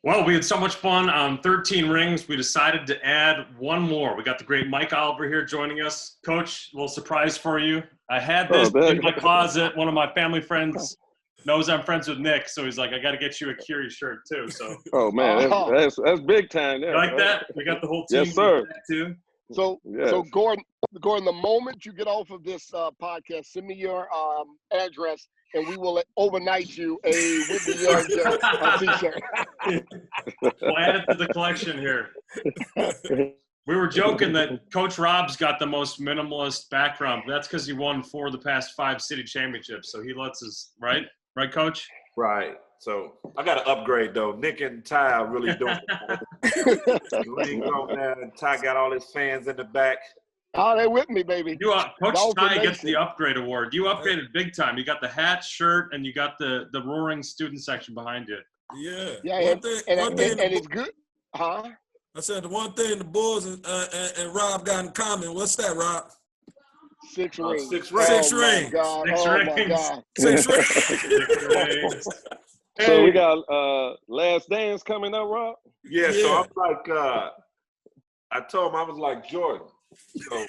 Well, we had so much fun on 13 rings. We decided to add one more. We got the great Mike Oliver here joining us. Coach, a little surprise for you. I had this in my closet. One of my family friends knows I'm friends with Nick, so he's like, I got to get you a Curie shirt too. So. Oh man, that's big time there. You like that? We got the whole team. Yes, sir. Too. So Gordon, the moment you get off of this podcast, send me your address, and we will overnight you a Whitney Young T-shirt. We'll add it to the collection here. We were joking that Coach Rob's got the most minimalist background. That's because he won 4 of the past 5 city championships, so he lets us, right, Coach? Right. So I got to upgrade though. Nick and Ty are really doing it. Ring on there, and Ty got all his fans in the back. Oh, they're with me, baby. Coach Ty gets the upgrade award. You upgraded big time. You got the hat, shirt, and you got the roaring student section behind you. Yeah. Yeah, and it's good. Huh? I said the one thing the Bulls and Rob got in common. What's that, Rob? 6 rings. 6 rings. 6 rings. God. 6 oh rings. My God. 6 rings. 6 rings. So we got Last Dance coming up, Rob? Yeah, so I'm like, I told him I was like Jordan. So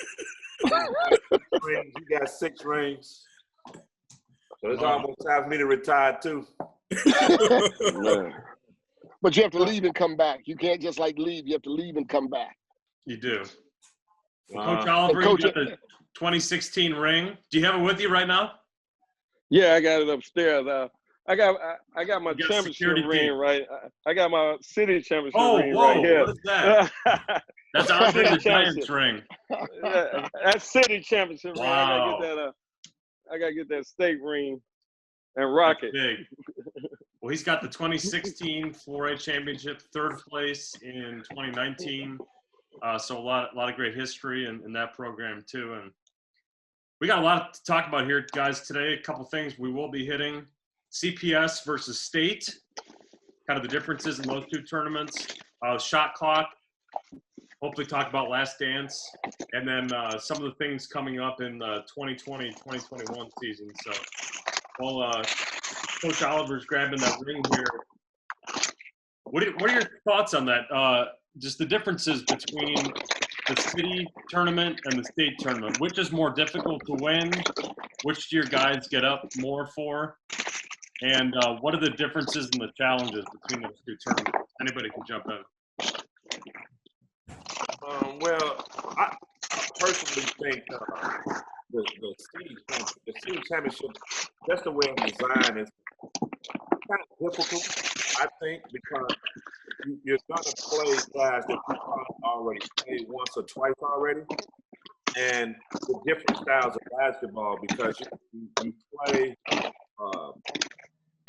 you got 6 rings. So it's almost time for me to retire too. Man. But you have to leave and come back. You can't just leave. You have to leave and come back. You do. Coach Oliver, you got the 2016 ring. Do you have it with you right now? Yeah, I got it upstairs. I got my championship ring right. I got my city championship ring right here. What is that? That's Andre the Giants ring. Yeah, that's city championship ring. Wow. I gotta get that state ring and rock it. Big. Well, he's got the 2016 4A championship, 3rd place in 2019. So a lot of great history in that program too. And we got a lot to talk about here, guys, today. A couple things we will be hitting. CPS versus state, kind of the differences in those 2 tournaments. Shot clock, hopefully talk about Last Dance, and then some of the things coming up in the 2020-2021 season. So, Coach Oliver's grabbing that ring here. What are your thoughts on that? Just the differences between the city tournament and the state tournament. Which is more difficult to win? Which do your guys get up more for? And what are the differences and the challenges between those 2 tournaments? Anybody can jump in. Well, I personally think the city championship, just the way it's designed, is kind of difficult, I think, because you're going to play guys that you probably already played once or twice already, and the different styles of basketball, because you play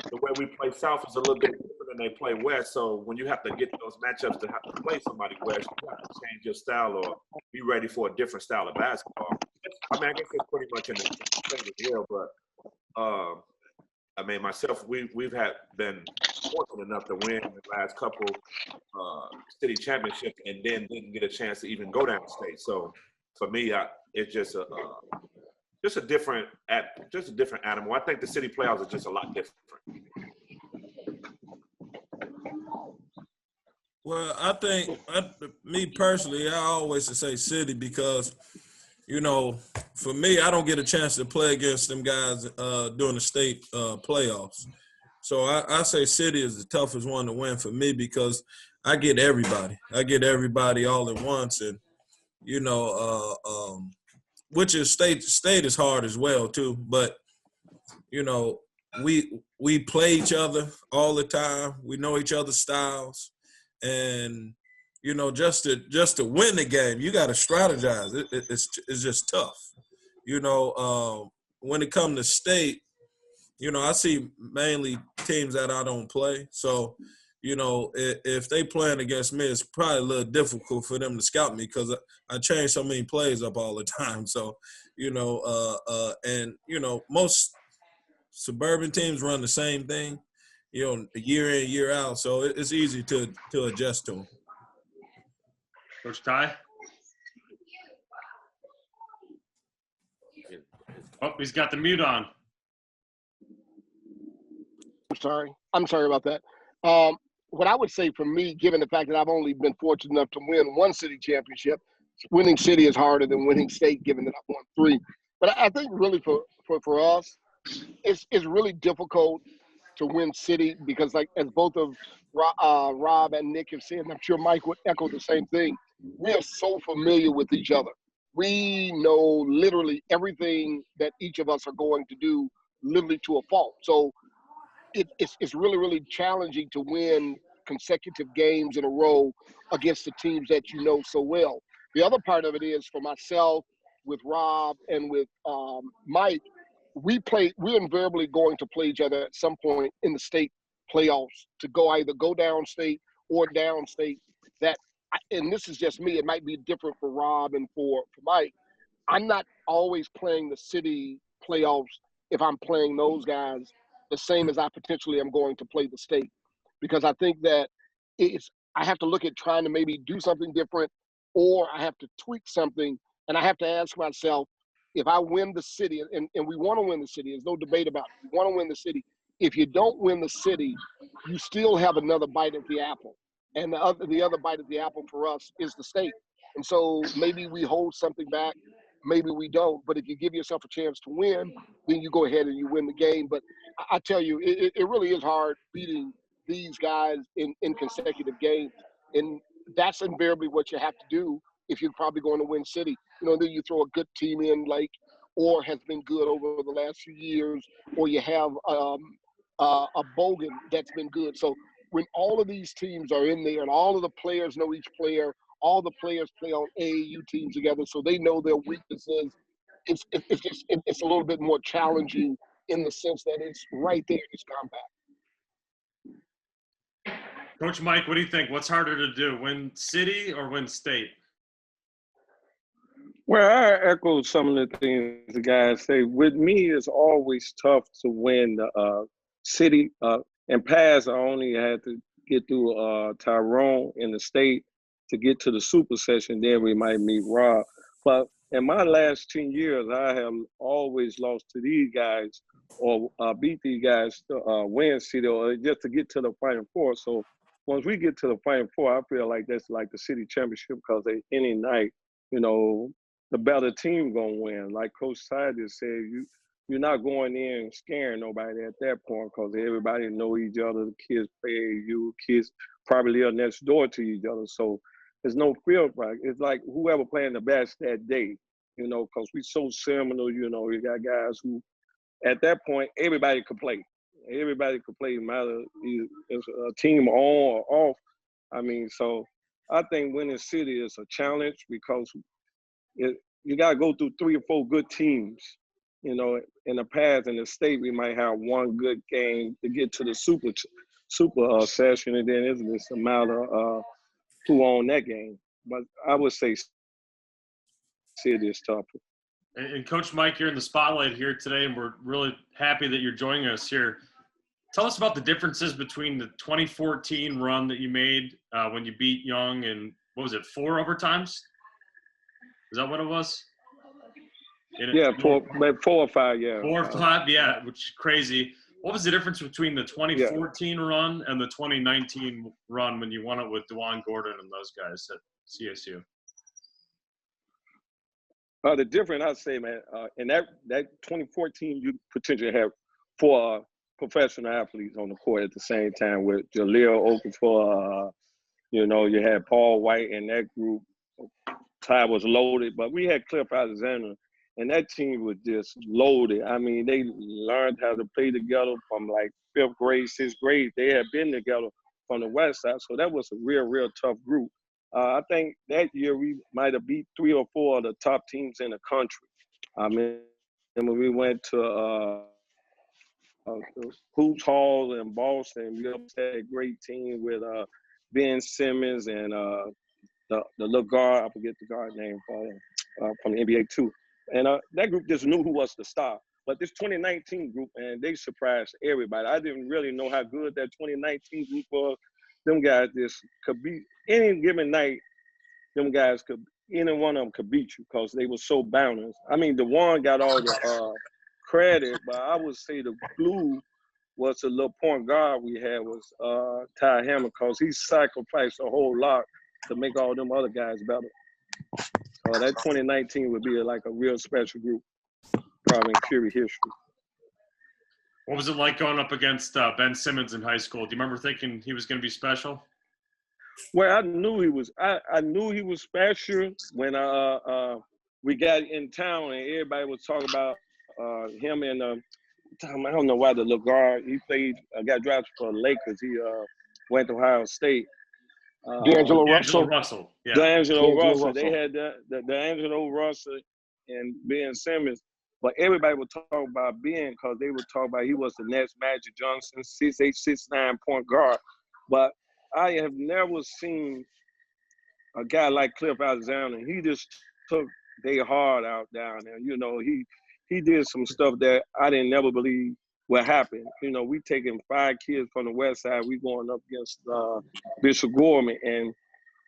the way we play South is a little bit different than they play West. So when you have to get those matchups to have to play somebody West, you have to change your style or be ready for a different style of basketball. I mean, I guess it's pretty much in the same as well, but I mean, myself, we've been fortunate enough to win the last couple city championships, and then didn't get a chance to even go down state. So for me, it's just a different animal. I think the city playoffs are just a lot different. Well, I think, me personally, I always say city because, for me, I don't get a chance to play against them guys during the state playoffs. So I say city is the toughest one to win for me because I get everybody. I get everybody all at once, and which is state is hard as well too. But we play each other all the time. We know each other's styles, and just to win the game, you got to strategize. It's just tough. When it comes to state, I see mainly teams that I don't play. So, if they playing against me, it's probably a little difficult for them to scout me because I change so many plays up all the time. So, most suburban teams run the same thing, year in, year out. So it's easy to adjust to them. Coach Ty? Oh, he's got the mute on. I'm sorry about that. what I would say for me, given the fact that I've only been fortunate enough to win one city championship, winning city is harder than winning state, given that I've won 3. But I think really for us, it's really difficult to win city because, like, as both of Rob and Nick have said, and I'm sure Mike would echo the same thing, we are so familiar with each other. We know literally everything that each of us are going to do, literally to a fault. So it's really, really challenging to win consecutive games in a row against the teams that you know so well. The other part of it is, for myself, with Rob and with Mike, we're invariably going to play each other at some point in the state playoffs to either go downstate or downstate. And this is just me, it might be different for Rob and for Mike. I'm not always playing the city playoffs if I'm playing those guys the same as I potentially am going to play the state, because I think that I have to look at trying to maybe do something different, or I have to tweak something, and I have to ask myself, if I win the city, and we want to win the city, there's no debate about it. We want to win the city. If you don't win the city, you still have another bite at the apple. And the other bite at the apple for us is the state. And so maybe we hold something back, maybe we don't. But if you give yourself a chance to win, then you go ahead and you win the game. But I tell you, it really is hard beating these guys in consecutive games. And that's invariably what you have to do if you're probably going to win city. Then you throw a good team in, like, or has been good over the last few years, or you have a Bogan that's been good. So when all of these teams are in there and all of the players know each player, all the players play on AAU teams together, so they know their weaknesses, it's a little bit more challenging in the sense that it's right there, it's compact. Coach Mike, what do you think? What's harder to do, win city or win state? Well, I echo some of the things the guys say. With me, it's always tough to win the city. In past, I only had to get through Tyrone in the state to get to the super session. Then we might meet Rob. But in my last 10 years, I have always lost to these guys or beat these guys to win city or just to get to the Final Four. So once we get to the Final Four, I feel like that's like the city championship, because any night, the better team gonna win. Like Coach Sider said, you're not going in scaring nobody at that point, because everybody know each other. The kids pay you. Kids probably live next door to each other. So there's no fear. It's like whoever playing the best that day, because we so similar. You got guys who, at that point, everybody could play. Everybody could play, no matter it's a team on or off. So I think winning city is a challenge, because you got to go through 3 or 4 good teams. In the past, in the state, we might have one good game to get to the super session, and then it's just a matter of who on that game. But I would say city is tougher. And Coach Mike, you're in the spotlight here today, and we're really happy that you're joining us here. Tell us about the differences between the 2014 run that you made when you beat Young and, what was it, 4 overtimes? Is that what it was? Yeah, 4 or 5, yeah. 4 or 5, yeah, which is crazy. What was the difference between the 2014 run and the 2019 run when you won it with DeJuan Gordon and those guys at CSU? The difference, I'd say, man, in that 2014, you potentially have 4 professional athletes on the court at the same time with Jahlil Okafor. You had Paul White in that group. Ty was loaded, but we had Cliff Alexander, and that team was just loaded. They learned how to play together from like 5th grade, 6th grade. They had been together from the West Side, so that was a real tough group. I think that year we might have beat 3 or 4 of the top teams in the country. And when we went to Hoops Hall in Boston, we had a great team with Ben Simmons and the little guard, I forget the guard name from the NBA too. And that group just knew who was the star. But this 2019 group, and they surprised everybody. I didn't really know how good that 2019 group was. Them guys just could beat any given night. Them guys any one of them could beat you, because they were so balanced. DeJuan got all the credit, but I would say the glue was the little point guard we had was Ty Hammer, because he sacrificed a whole lot to make all them other guys better. That 2019 would be like a real special group, probably in Curie history. What was it like going up against Ben Simmons in high school? Do you remember thinking he was going to be special? Well, I knew he was. I knew he was special when we got in town and everybody was talking about him and I don't know why the little guard he played. Got drafted for the Lakers. He went to Ohio State. D'Angelo Russell. Yeah. D'Angelo Russell. They had the D'Angelo Russell and Ben Simmons. But everybody would talk about Ben because they would talk about he was the next Magic Johnson, 6'8", 6'9" point guard. But I have never seen a guy like Cliff Alexander. He just took their heart out down there. You know, he did some stuff that I didn't never believe would happen. You know, we taking 5 kids from the West Side. We going up against Bishop Gorman. And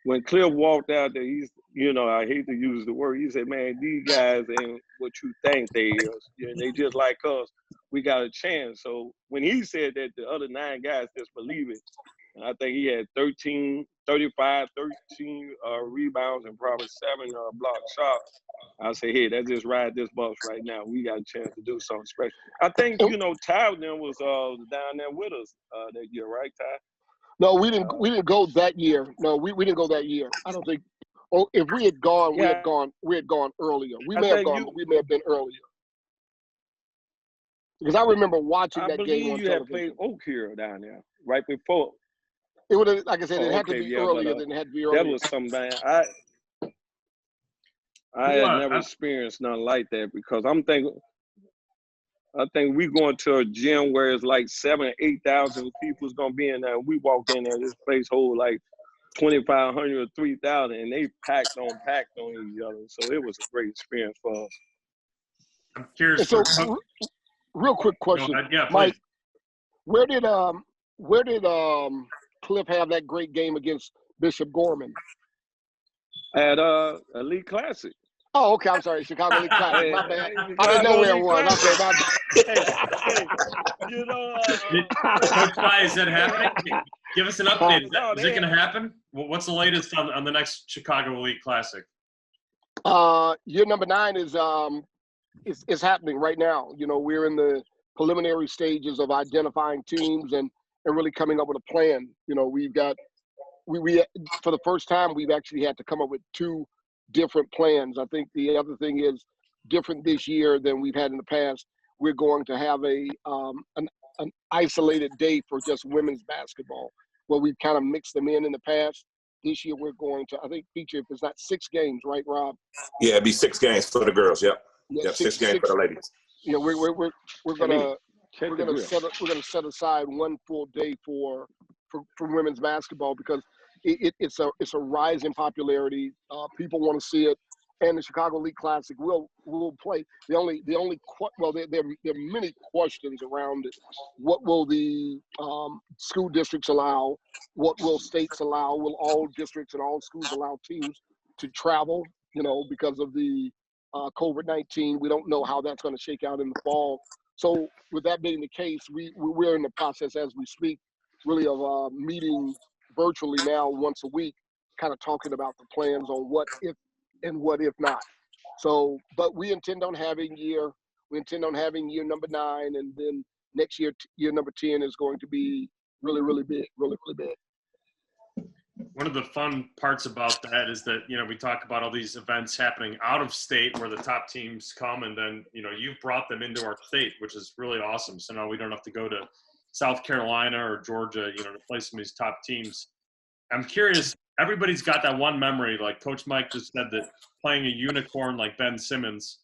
when Cliff walked out there, he's, you know, I hate to use the word. He said, man, these guys ain't what you think they is. Yeah, they just like us. We got a chance. So when he said that, the other 9 guys just believe it. And I think he had 13 rebounds and probably 7 block shots. I say, hey, let's just ride this bus right now. We got a chance to do something special. I think, you know, Ty then was down there with us that year, right, Ty? No, we didn't go that year. No, we didn't go that year. I don't think. Oh, if we had gone, we had gone earlier. We may have gone, but we may have been earlier. Because I remember watching that game on television. I believe you had played Oak here down there right before. It would have, like I said, it had to be earlier than it had to be earlier. That was something I had never experienced nothing like that, because I think we going to a gym where it's like 7,000 or 8,000 people's gonna be in there. We walked in there, this place hold like 2,500 or 3,000, and they packed on each other. So it was a great experience for us. I'm curious. So, real quick question, Mike. Where did Cliff have that great game against Bishop Gorman? At Elite Classic. Oh, okay. I'm sorry, Chicago League Classic. My bad. I didn't know where it was. Okay, my bad. You know, Coach Ty, is that happening? Give us an update. Is it going to happen? What's the latest on the next Chicago Elite Classic? Year number 9 is happening right now. You know, we're in the preliminary stages of identifying teams and really coming up with a plan. You know, we've got we for the first time we've actually had to come up with 2 different plans. I think the other thing is different this year than we've had in the past. We're going to have an isolated day for just women's basketball, where we've kind of mixed them in the past. This year we're going to, I think, feature, if it's not 6 games, right, Rob? Yeah, it'd be 6 games for the girls. Yep. Yeah, 6 games for the ladies. Yeah, we're gonna set aside 1 full day for women's basketball, because it's a rise in popularity. People want to see it, and the Chicago League Classic will play. There are many questions around it. What will the school districts allow? What will states allow? Will all districts and all schools allow teams to travel? You know, because of the COVID-19, we don't know how that's going to shake out in the fall. So, with that being the case, we're in the process as we speak, really, of meeting virtually now once a week, kind of talking about the plans on what if and what if not. So, but we intend on having year number 9, and then next year number 10 is going to be really, really big, really, really big. One of the fun parts about that is that, you know, we talk about all these events happening out of state where the top teams come, and then, you know, you've brought them into our state, which is really awesome. So now we don't have to go to South Carolina or Georgia, you know, to play some of these top teams. I'm curious, everybody's got that one memory, like Coach Mike just said, that playing a unicorn like Ben Simmons.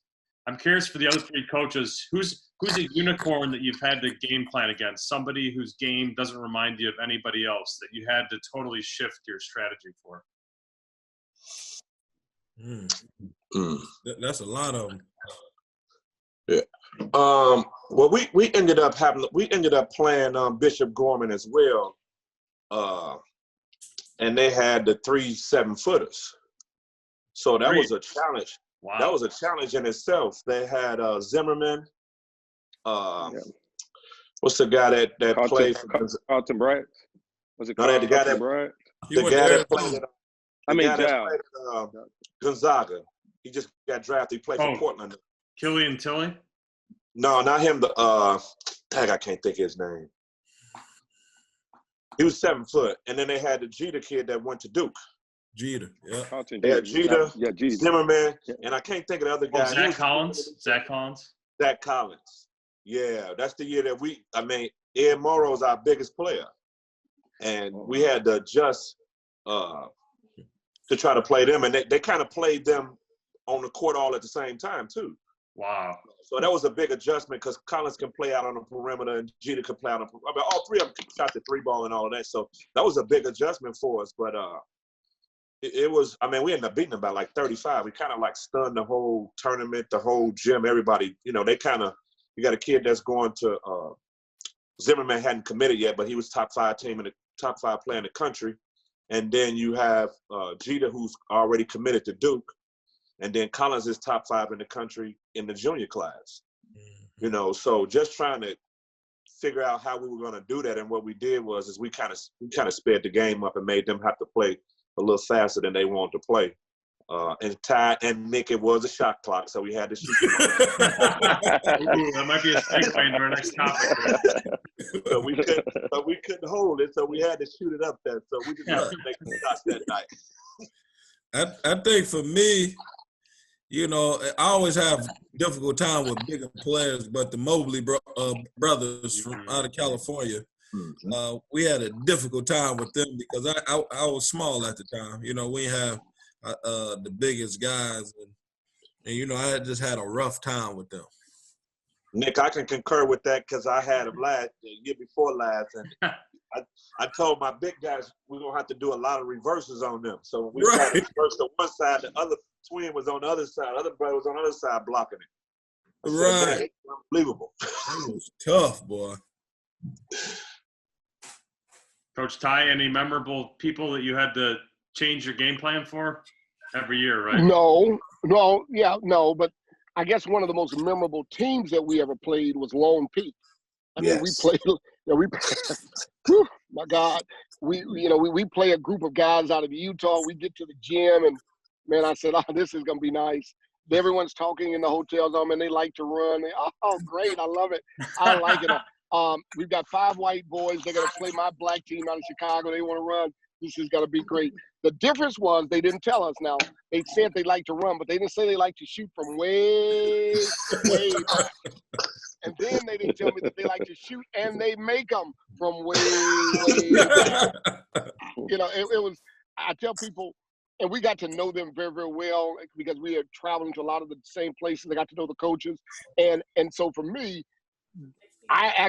I'm curious for the other 3 coaches, who's a unicorn that you've had to game plan against? Somebody whose game doesn't remind you of anybody else that you had to totally shift your strategy for? That's a lot of them. Yeah. Well, we ended up playing Bishop Gorman as well, and they had the 3 7-footers. So that was a challenge. Wow. That was a challenge in itself. They had Zimmerman, What's the guy that played for Carlton Bragg? Was it No, the guy Carlton that Bragg? the guy that played at Giles. Gonzaga. He just got drafted. He played for Portland. Killian Tilly? No, not him. I can't think of his name. He was 7 foot, and then they had the Jeter kid that went to Duke. Jeter, yeah. They had Jeter, Jeter. Zimmerman, and I can't think of the other guy. Zach Collins. Zach Collins. Yeah, that's the year that Ed Morrow's our biggest player. And we had to adjust to try to play them. And they kind of played them on the court all at the same time, too. Wow. So that was a big adjustment because Collins can play out on the perimeter and Jeter can play out on the perimeter. All three of them shot the 3-ball and all of that. So that was a big adjustment for us. But it was, we ended up beating them by like 35. We kind of like stunned the whole tournament, the whole gym, everybody. You know, you got a kid that's going to Zimmerman hadn't committed yet, but he was top 5 player in the country. And then you have Jeter, who's already committed to Duke. And then Collins is top 5 in the country in the junior class. You know, so just trying to figure out how we were going to do that. And what we did was we kind of sped the game up and made them have to play a little faster than they wanted to play. And Ty and Nick, it was a shot clock, so we had to shoot them. Ooh, that might be a segue into our next topic. So we couldn't hold it, so we had to shoot it up there. So we just had to make the shots that night. I think for me, you know, I always have difficult time with bigger players, but the Mobley brothers from out of California, we had a difficult time with them because I was small at the time. You know, we have the biggest guys, and you know, I just had a rough time with them. Nick, I can concur with that because I had them the year before last, and I told my big guys we're gonna have to do a lot of reverses on them. So we tried to reverse to one side, the other twin was on the other side, the other brother was on the other side blocking it. Right, unbelievable. It was tough, boy. Coach Ty, any memorable people that you had to change your game plan for every year, right? No, but I guess one of the most memorable teams that we ever played was Lone Peak. I mean, we played. Whew, my God, we play a group of guys out of Utah. We get to the gym, and man, I said, "Oh, this is gonna be nice." Everyone's talking in the hotels. And they like to run. Oh, great! I love it. I like it. We've got 5 white boys. They're gonna play my black team out of Chicago. They want to run. This is gonna be great. The difference was they didn't tell us. Now they said they like to run, but they didn't say they like to shoot from way back. And then they didn't tell me that they like to shoot, and they make them from way back. You know, it was. I tell people, and we got to know them very, very well because we are traveling to a lot of the same places. I got to know the coaches, and so for me, I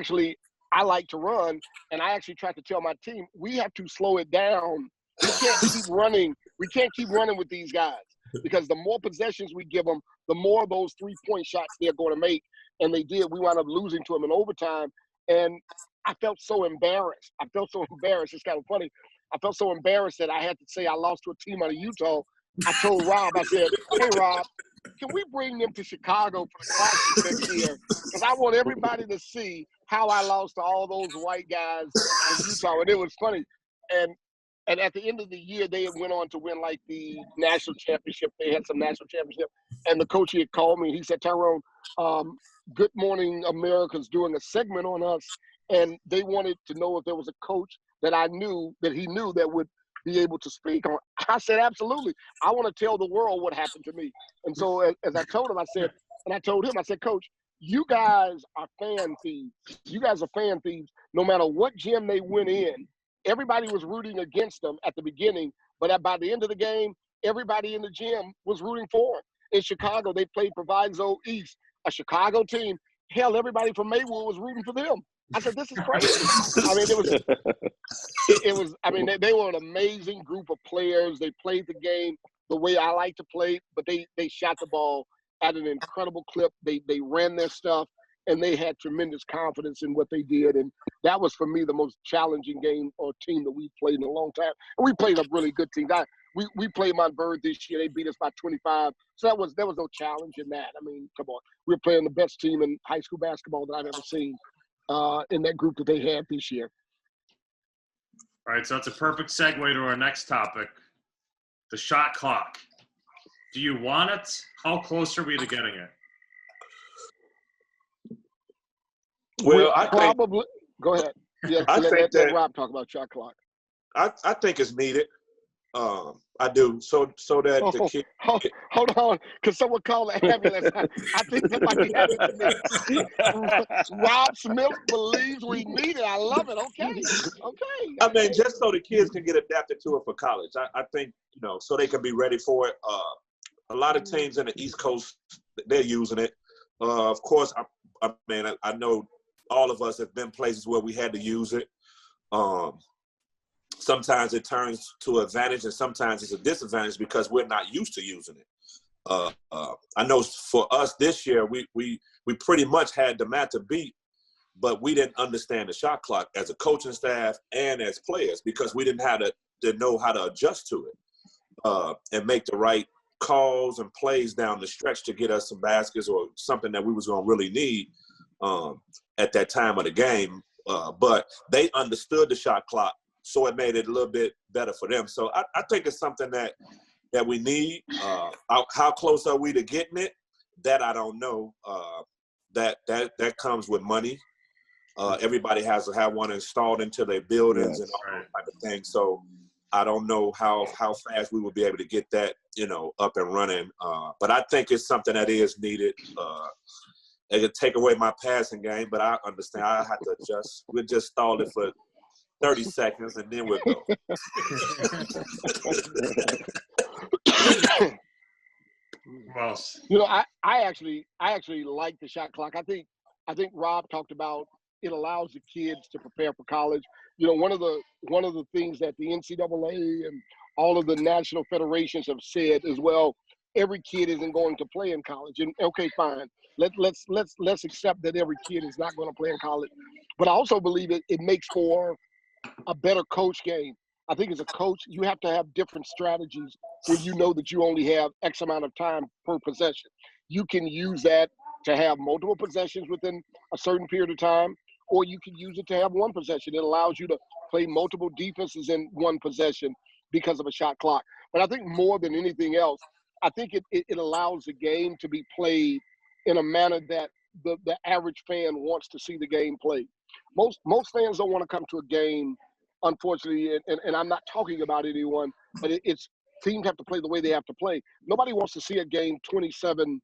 like to run, and I actually tried to tell my team we have to slow it down. We can't keep running. We can't keep running with these guys because the more possessions we give them, the more those 3-point shots they're going to make. And they did. We wound up losing to them in overtime, and I felt so embarrassed. It's kind of funny. I felt so embarrassed that I had to say I lost to a team out of Utah. I told Rob, I said, "Hey, Rob, can we bring them to Chicago for the Classic next year? Because I want everybody to see how I lost to all those white guys in Utah." And it was funny. And at the end of the year, they went on to win like the national championship. They had some national championship. And the coach, he had called me. He said, "Tyrone, Good Morning America's doing a segment on us." And they wanted to know if there was a coach that he knew that would be able to speak on. I said, "Absolutely. I want to tell the world what happened to me." And so as I told him, I said, "Coach, you guys are fan thieves. You guys are fan thieves. No matter what gym they went in, everybody was rooting against them at the beginning, but by the end of the game, everybody in the gym was rooting for them. In Chicago, they played Proviso East, a Chicago team. Hell, everybody from Maywood was rooting for them." I said, "This is crazy." I mean, they were an amazing group of players. They played the game the way I like to play, but they shot the ball at an incredible clip. They ran their stuff, and they had tremendous confidence in what they did. And that was, for me, the most challenging game or team that we played in a long time. And we played a really good team. We played Montverde this year. They beat us by 25. So there was no challenge in that. I mean, come on. We were playing the best team in high school basketball that I've ever seen. in that group that they had this year. All right, so that's a perfect segue to our next topic, the shot clock. Do you want it? How close are we to getting it? Well, I think probably go ahead. Yeah, let Rob talk about shot clock. I think it's needed. I do. So that the kid. Hold on, because someone called the ambulance. I think somebody happened to me. Rob Smith believes we need it. I love it. Okay. I mean, just so the kids can get adapted to it for college. I think, so they can be ready for it. A lot of teams in the East Coast, they're using it. Of course, I know all of us have been places where we had to use it. Sometimes it turns to an advantage and sometimes it's a disadvantage because we're not used to using it. I know for us this year, we pretty much had the mat to beat, but we didn't understand the shot clock as a coaching staff and as players because we didn't have to know how to adjust to it and make the right calls and plays down the stretch to get us some baskets or something that we was going to really need at that time of the game. But they understood the shot clock, so it made it a little bit better for them. So I think it's something that we need. How close are we to getting it? That I don't know. That comes with money. Everybody has to have one installed into their buildings and all that type of thing. So I don't know how fast we will be able to get that, up and running. But I think it's something that is needed. It could take away my passing game, but I understand I have to adjust. We'll just stall it for 30 seconds and then we'll go. Who else? I actually like the shot clock. I think Rob talked about it allows the kids to prepare for college. One of the things that the NCAA and all of the national federations have said as well, every kid isn't going to play in college. And okay, fine. Let's accept that every kid is not going to play in college. But I also believe it makes for a better coach game. I think as a coach, you have to have different strategies when you know that you only have X amount of time per possession. You can use that to have multiple possessions within a certain period of time, or you can use it to have one possession. It allows you to play multiple defenses in one possession because of a shot clock. But I think more than anything else, I think it allows the game to be played in a manner that the average fan wants to see the game played. Most fans don't want to come to a game, unfortunately, and I'm not talking about anyone, but it's teams have to play the way they have to play. Nobody wants to see a game 27-30.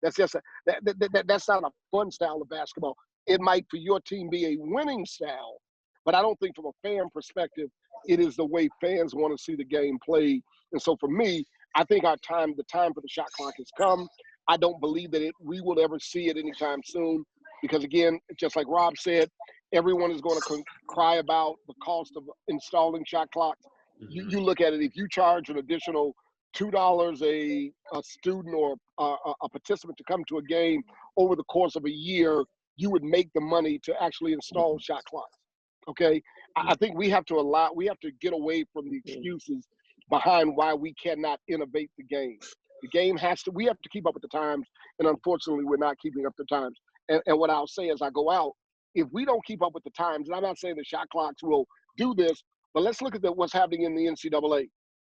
That's just that's not a fun style of basketball. It might for your team be a winning style, but I don't think from a fan perspective, it is the way fans want to see the game played. And so for me, I think the time for the shot clock has come. I don't believe that we will ever see it anytime soon because, again, just like Rob said, everyone is going to cry about the cost of installing shot clocks. Mm-hmm. You look at it, if you charge an additional $2 a student or a participant to come to a game over the course of a year, you would make the money to actually install shot clocks. Okay, I think we have to get away from the excuses behind why we cannot innovate the game. The game we have to keep up with the times, and unfortunately, we're not keeping up with the times. And what I'll say as I go out, if we don't keep up with the times, and I'm not saying the shot clocks will do this, but let's look at what's happening in the NCAA.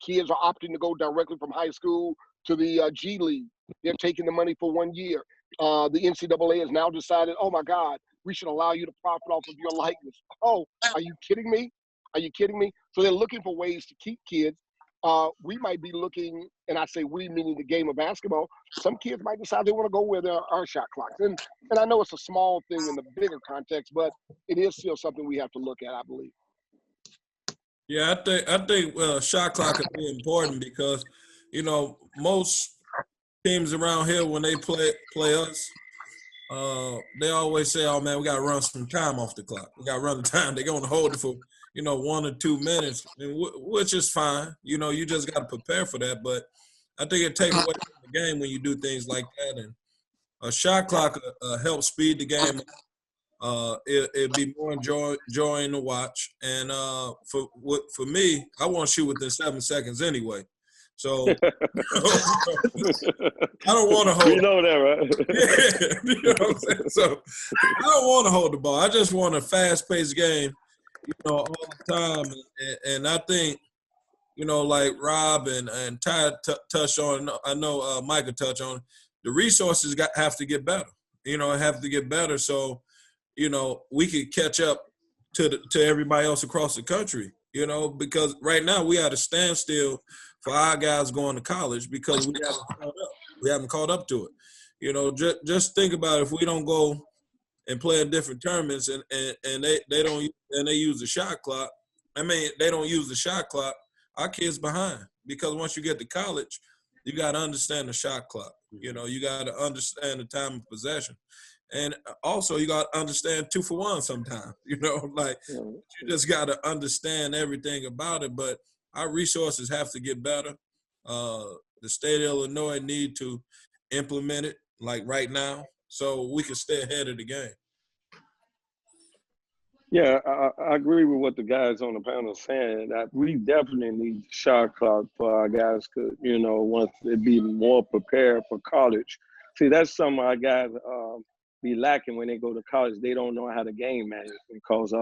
Kids are opting to go directly from high school to the G League. They're taking the money for 1 year. The NCAA has now decided, oh my God, we should allow you to profit off of your likeness. Oh, are you kidding me? So they're looking for ways to keep kids. We might be looking, and I say we meaning the game of basketball, some kids might decide they want to go where there are shot clocks. And I know it's a small thing in the bigger context, but it is still something we have to look at, I believe. Yeah, I think shot clock is really important because, most teams around here, when they play us, they always say, oh, man, we got to run some time off the clock. We got to run the time. They're going to hold it for, 1 or 2 minutes, which is fine. You just got to prepare for that. But I think it takes away from the game when you do things like that. And a shot clock helps speed the game. It'd be more enjoying to watch. And for me, I want to shoot within 7 seconds anyway. So I don't want to hold. You know that, right? Yeah, you know what I'm saying? So I don't want to hold the ball. I just want a fast-paced game, all the time. And I think, like Rob and Ty touched on, I know Micah touched on, the resources have to get better. Have to get better so, we could catch up to everybody else across the country. Because right now we at a standstill for our guys going to college because we haven't caught up. We haven't caught up to it. Just think about if we don't go and play in different tournaments and they don't and they use the shot clock. I mean, they don't use the shot clock. Our kids behind because once you get to college, you got to understand the shot clock. You got to understand the time of possession. And also, you got to understand 2 for 1 sometimes, like you just got to understand everything about it. But our resources have to get better. The state of Illinois need to implement it like right now so we can stay ahead of the game. Yeah, I agree with what the guys on the panel are saying. That we definitely need the shot clock for our guys to, once they be more prepared for college. See, that's some of our guys be lacking when they go to college. They don't know how to game manage because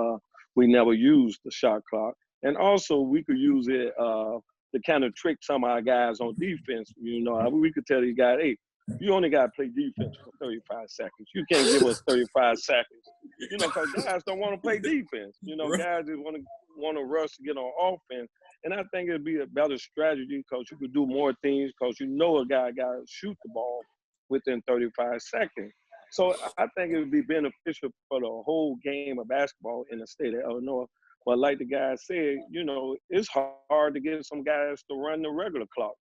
we never use the shot clock. And also, we could use it to kind of trick some of our guys on defense. We could tell these guys, hey, you only got to play defense for 35 seconds. You can't give us 35 seconds. Because guys don't want to play defense. Guys just want to rush to get on offense. And I think it'd be a better strategy because you could do more things because a guy got to shoot the ball within 35 seconds. So I think it would be beneficial for the whole game of basketball in the state of Illinois. But like the guy said, it's hard to get some guys to run the regular clock,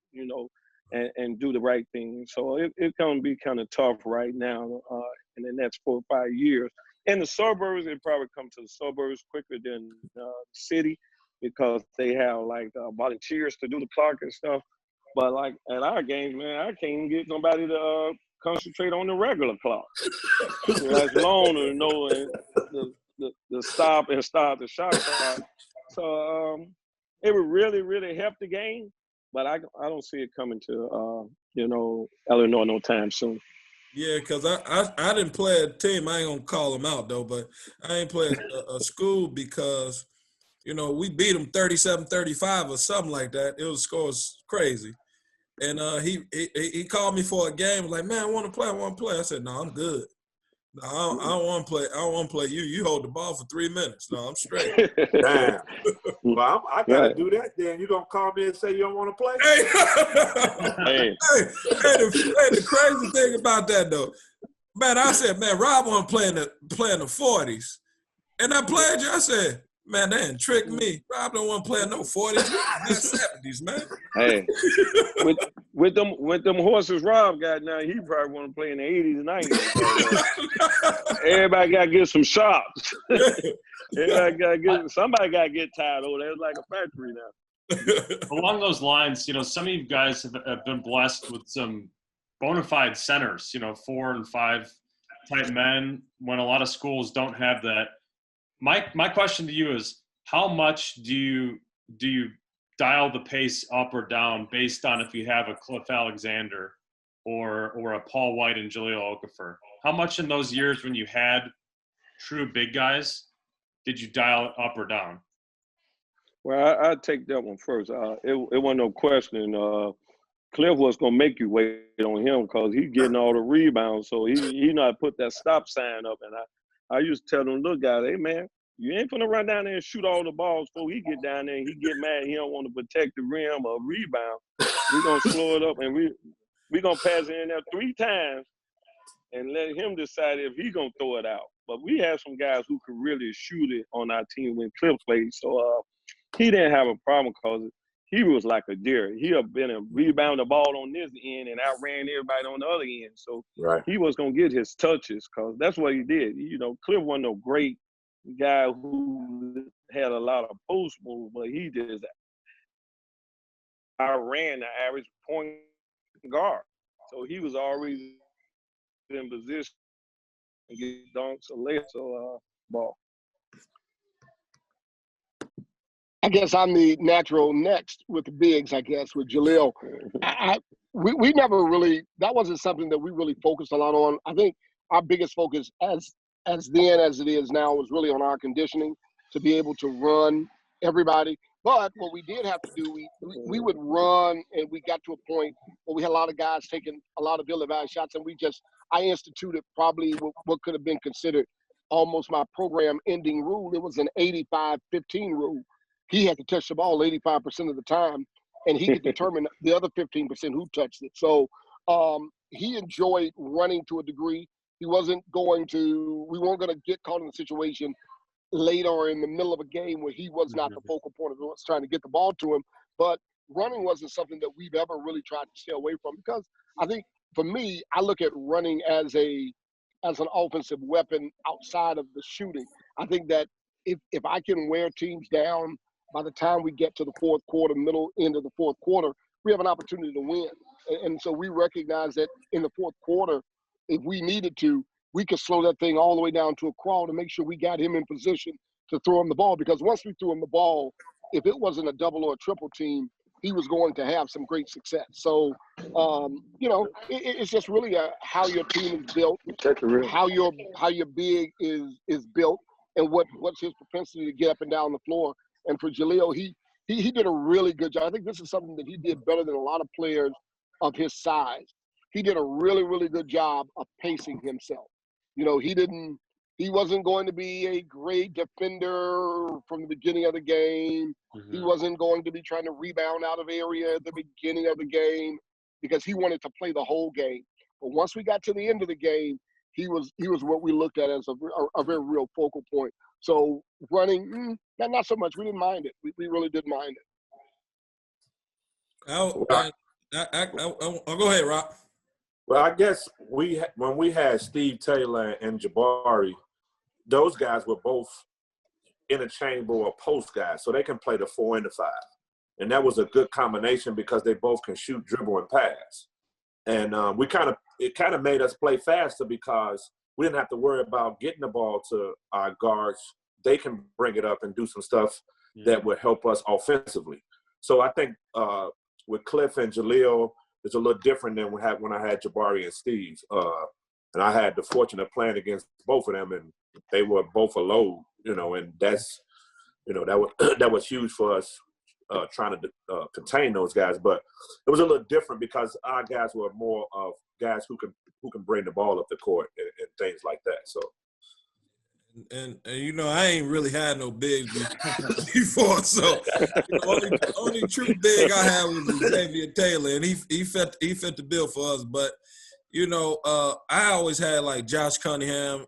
and do the right thing. So it's going to be kind of tough right now in the next 4 or 5 years. In the suburbs, it probably come to the suburbs quicker than the city because they have like volunteers to do the clock and stuff. But like at our games, man, I can't even get somebody to concentrate on the regular clock. That's long to know the stop and start the shot clock. So it would really, really help the game. But I don't see it coming to Illinois no time soon. Yeah, because I didn't play a team. I ain't gonna call them out though, but I ain't played a school because we beat them 37-35 or something like that. It was scores crazy, and he called me for a game. Like, man, I want to play. I said, no, I'm good. No, I don't want to play. I don't want to play you. You hold the ball for 3 minutes. No, I'm straight. Damn. Well, I gotta do that. Then you gonna call me and say you don't want to play? Hey, the crazy thing about that though, man, I said, man, Rob want to play in the 40s, and I played you. I said, man, they didn't trick me. Rob don't want to play in no 40s, not 70s, man. Hey, with them horses Rob got now, he probably want to play in the 80s and 90s. Everybody got to get some shots. Somebody got to get tired over there. It's like a factory now. Along those lines, some of you guys have been blessed with some bona fide centers, 4 and 5 type men when a lot of schools don't have that. My question to you is, how much do you dial the pace up or down based on if you have a Cliff Alexander or a Paul White and Jahlil Okafor? How much in those years when you had true big guys did you dial it up or down? Well, I'd take that one first. It wasn't no question. Cliff was going to make you wait on him because he's getting all the rebounds. So he know how to put that stop sign up. And I used to tell them little guys, hey, man, you ain't finna run down there and shoot all the balls before he get down there and he get mad. He don't want to protect the rim or rebound. We're going to slow it up and we're going to pass it in there 3 times and let him decide if he going to throw it out. But we have some guys who could really shoot it on our team when Cliff played. So he didn't have a problem because he was like a deer. He had been a rebound the ball on this end and outran everybody on the other end. So He was going to get his touches because that's what he did. Cliff wasn't no great guy who had a lot of post moves, but he just outran the average point guard. So he was always in position to get dunks or layups or ball. I guess I'm the natural next with the bigs, I guess, with Jahlil. We never really, that wasn't something that we really focused a lot on. I think our biggest focus as then as it is now was really on our conditioning to be able to run everybody. But what we did have to do, we would run, and we got to a point where we had a lot of guys taking a lot of ill-advised shots, and I instituted probably what could have been considered almost my program ending rule. It was an 85-15 rule. He had to touch the ball 85% of the time, and he could determine the other 15% who touched it. So he enjoyed running to a degree. We weren't going to get caught in a situation late or in the middle of a game where he was not the focal point of us trying to get the ball to him. But running wasn't something that we've ever really tried to stay away from, because I think for me, I look at running as an offensive weapon outside of the shooting. I think that if I can wear teams down by the time we get to the fourth quarter, middle end of the fourth quarter, we have an opportunity to win. And so we recognize that in the fourth quarter, if we needed to, we could slow that thing all the way down to a crawl to make sure we got him in position to throw him the ball. Because once we threw him the ball, if it wasn't a double or a triple team, he was going to have some great success. So, it's just really how your team is built, how your big is built, and what's his propensity to get up and down the floor. And for Jahlil, he did a really good job. I think this is something that he did better than a lot of players of his size. He did a really, really good job of pacing himself. He wasn't going to be a great defender from the beginning of the game. Mm-hmm. He wasn't going to be trying to rebound out of area at the beginning of the game, because he wanted to play the whole game. But once we got to the end of the game, he was what we looked at as a very real focal point. So running, not so much. We didn't mind it. We really didn't mind it. I'll go ahead, Rob. Well, I guess when we had Steve Taylor and Jabari, those guys were both interchangeable or post guys, so they can play the 4 and the 5. And that was a good combination because they both can shoot, dribble, and pass. And it kind of made us play faster because we didn't have to worry about getting the ball to our guards. They can bring it up and do some stuff that would help us offensively. So I think with Cliff and Jahlil, it's a little different than when I had Jabari and Steve. And I had the fortune of playing against both of them, and they were both a load, and that's, that was huge for us trying to contain those guys. But it was a little different because our guys were more of guys who can bring the ball up the court and things like that. So. And I ain't really had no bigs before, so only true big I had was Xavier Taylor, and he fit the bill for us. But I always had like Josh Cunningham,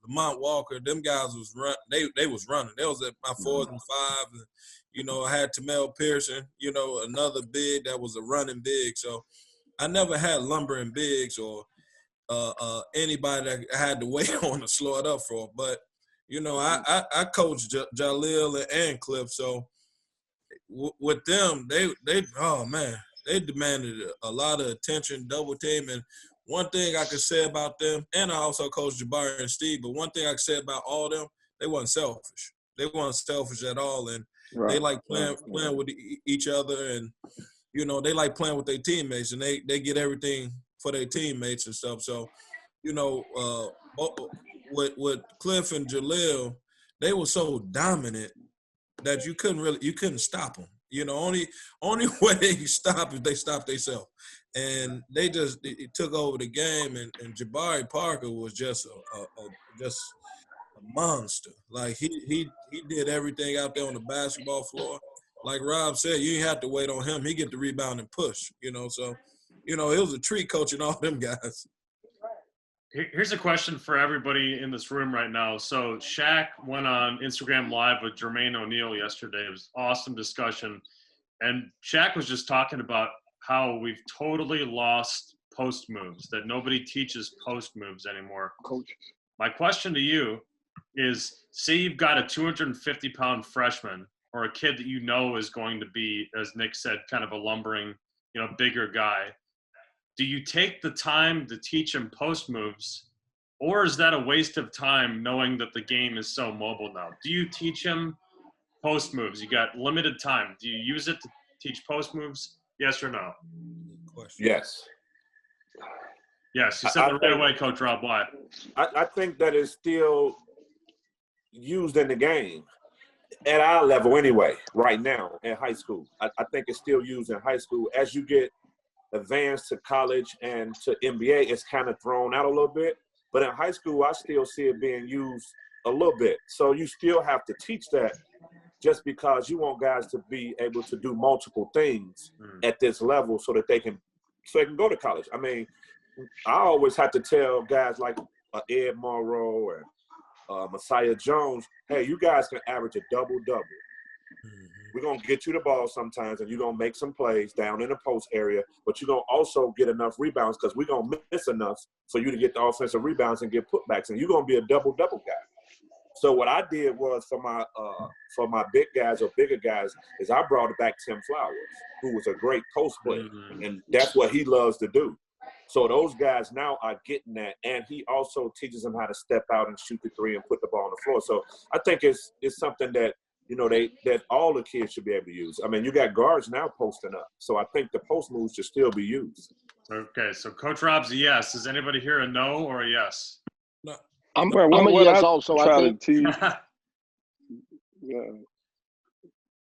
Lamont Walker. Them guys was They was running. They was at my 4s and 5s. And, I had Tamel Pearson. Another big that was a running big. So I never had lumbering bigs or anybody that I had to wait on to slow it up for. But I coached Jahlil and Cliff, so with them, they demanded a lot of attention, double team. And one thing I could say about them, and I also coached Jabari and Steve, but one thing I could say about all of them, they weren't selfish. They weren't selfish at all, and they like playing with each other, and they like playing with their teammates, and they get everything for their teammates and stuff. So, with Cliff and Jahlil, they were so dominant that you couldn't stop them. Only way they could stop is they stopped themselves, and they just took over the game. And Jabari Parker was just a monster. Like he did everything out there on the basketball floor. Like Rob said, you didn't have to wait on him. He get the rebound and push. So it was a treat coaching all them guys. Here's a question for everybody in this room right now. So Shaq went on Instagram Live with Jermaine O'Neal yesterday. It was an awesome discussion. And Shaq was just talking about how we've totally lost post moves, that nobody teaches post moves anymore. Coaches. My question to you is, say you've got a 250-pound freshman or a kid that is going to be, as Nick said, kind of a lumbering, bigger guy. Do you take the time to teach him post moves, or is that a waste of time knowing that the game is so mobile now? Do you teach him Post moves. You got limited time. Do you use it to teach post moves? Yes or no? Yes. Yes. You said that right away, Coach Rob. Why? I think that is still used in the game at our level anyway, right now in high school. I think it's still used in high school. As you get advanced to college and to NBA, it's kind of thrown out a little bit. But in high school, I still see it being used a little bit. So you still have to teach that just because you want guys to be able to do multiple things at this level so they can go to college. I mean, I always have to tell guys like Ed Morrow and Messiah Jones, hey, you guys can average a double-double. We're going to get you the ball sometimes, and you're going to make some plays down in the post area, but you're going to also get enough rebounds because we're going to miss enough for you to get the offensive rebounds and get putbacks, and you're going to be a double-double guy. So what I did was for my big guys or bigger guys is I brought back Tim Flowers, who was a great post player, and that's what he loves to do. So those guys now are getting that, and he also teaches them how to step out and shoot the three and put the ball on the floor. So I think it's something that that all the kids should be able to use. I mean, you got guards now posting up, so I think the post moves should still be used. Okay, so Coach Rob's a yes. Is anybody here a no or a yes? No. I'm a yes also. I think. Yeah.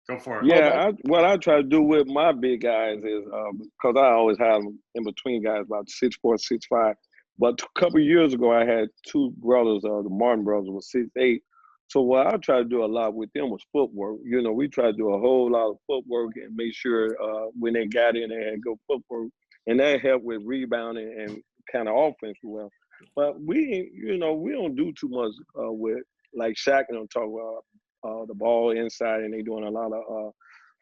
Go for it. Yeah, what I try to do with my big guys is because I always have them in between guys about 6'4", 6'5". But a couple of years ago, I had two brothers, the Martin brothers, was 6'8". So what I try to do a lot with them was footwork. We try to do a whole lot of footwork and make sure when they got in there and go footwork, and that helped with rebounding and kind of offense as well. But we don't do too much with like Shaq and I'm talking about the ball inside, and they doing a lot of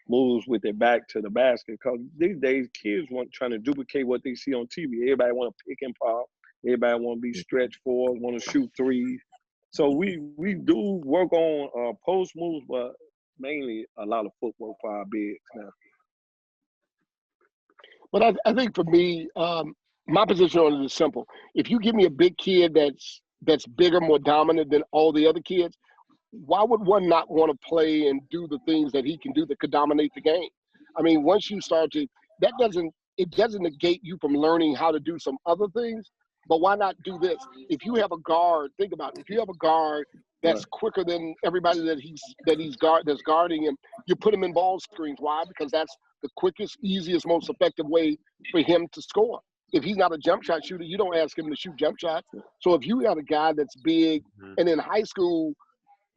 moves with their back to the basket. Because these days, kids trying to duplicate what they see on TV. Everybody want to pick and pop. Everybody want to be stretch forward, want to shoot threes. So we do work on post moves, but mainly a lot of footwork for our bigs now. But I think for me, my position on it is simple. If you give me a big kid that's bigger, more dominant than all the other kids, why would one not want to play and do the things that he can do that could dominate the game? I mean, once you start to, it doesn't negate you from learning how to do some other things, but why not do this? If you have a guard, think about it. If you have a guard that's quicker than everybody that's guarding him, you put him in ball screens. Why? Because that's the quickest, easiest, most effective way for him to score. If he's not a jump shot shooter, you don't ask him to shoot jump shots. So if you got a guy that's big, and in high school,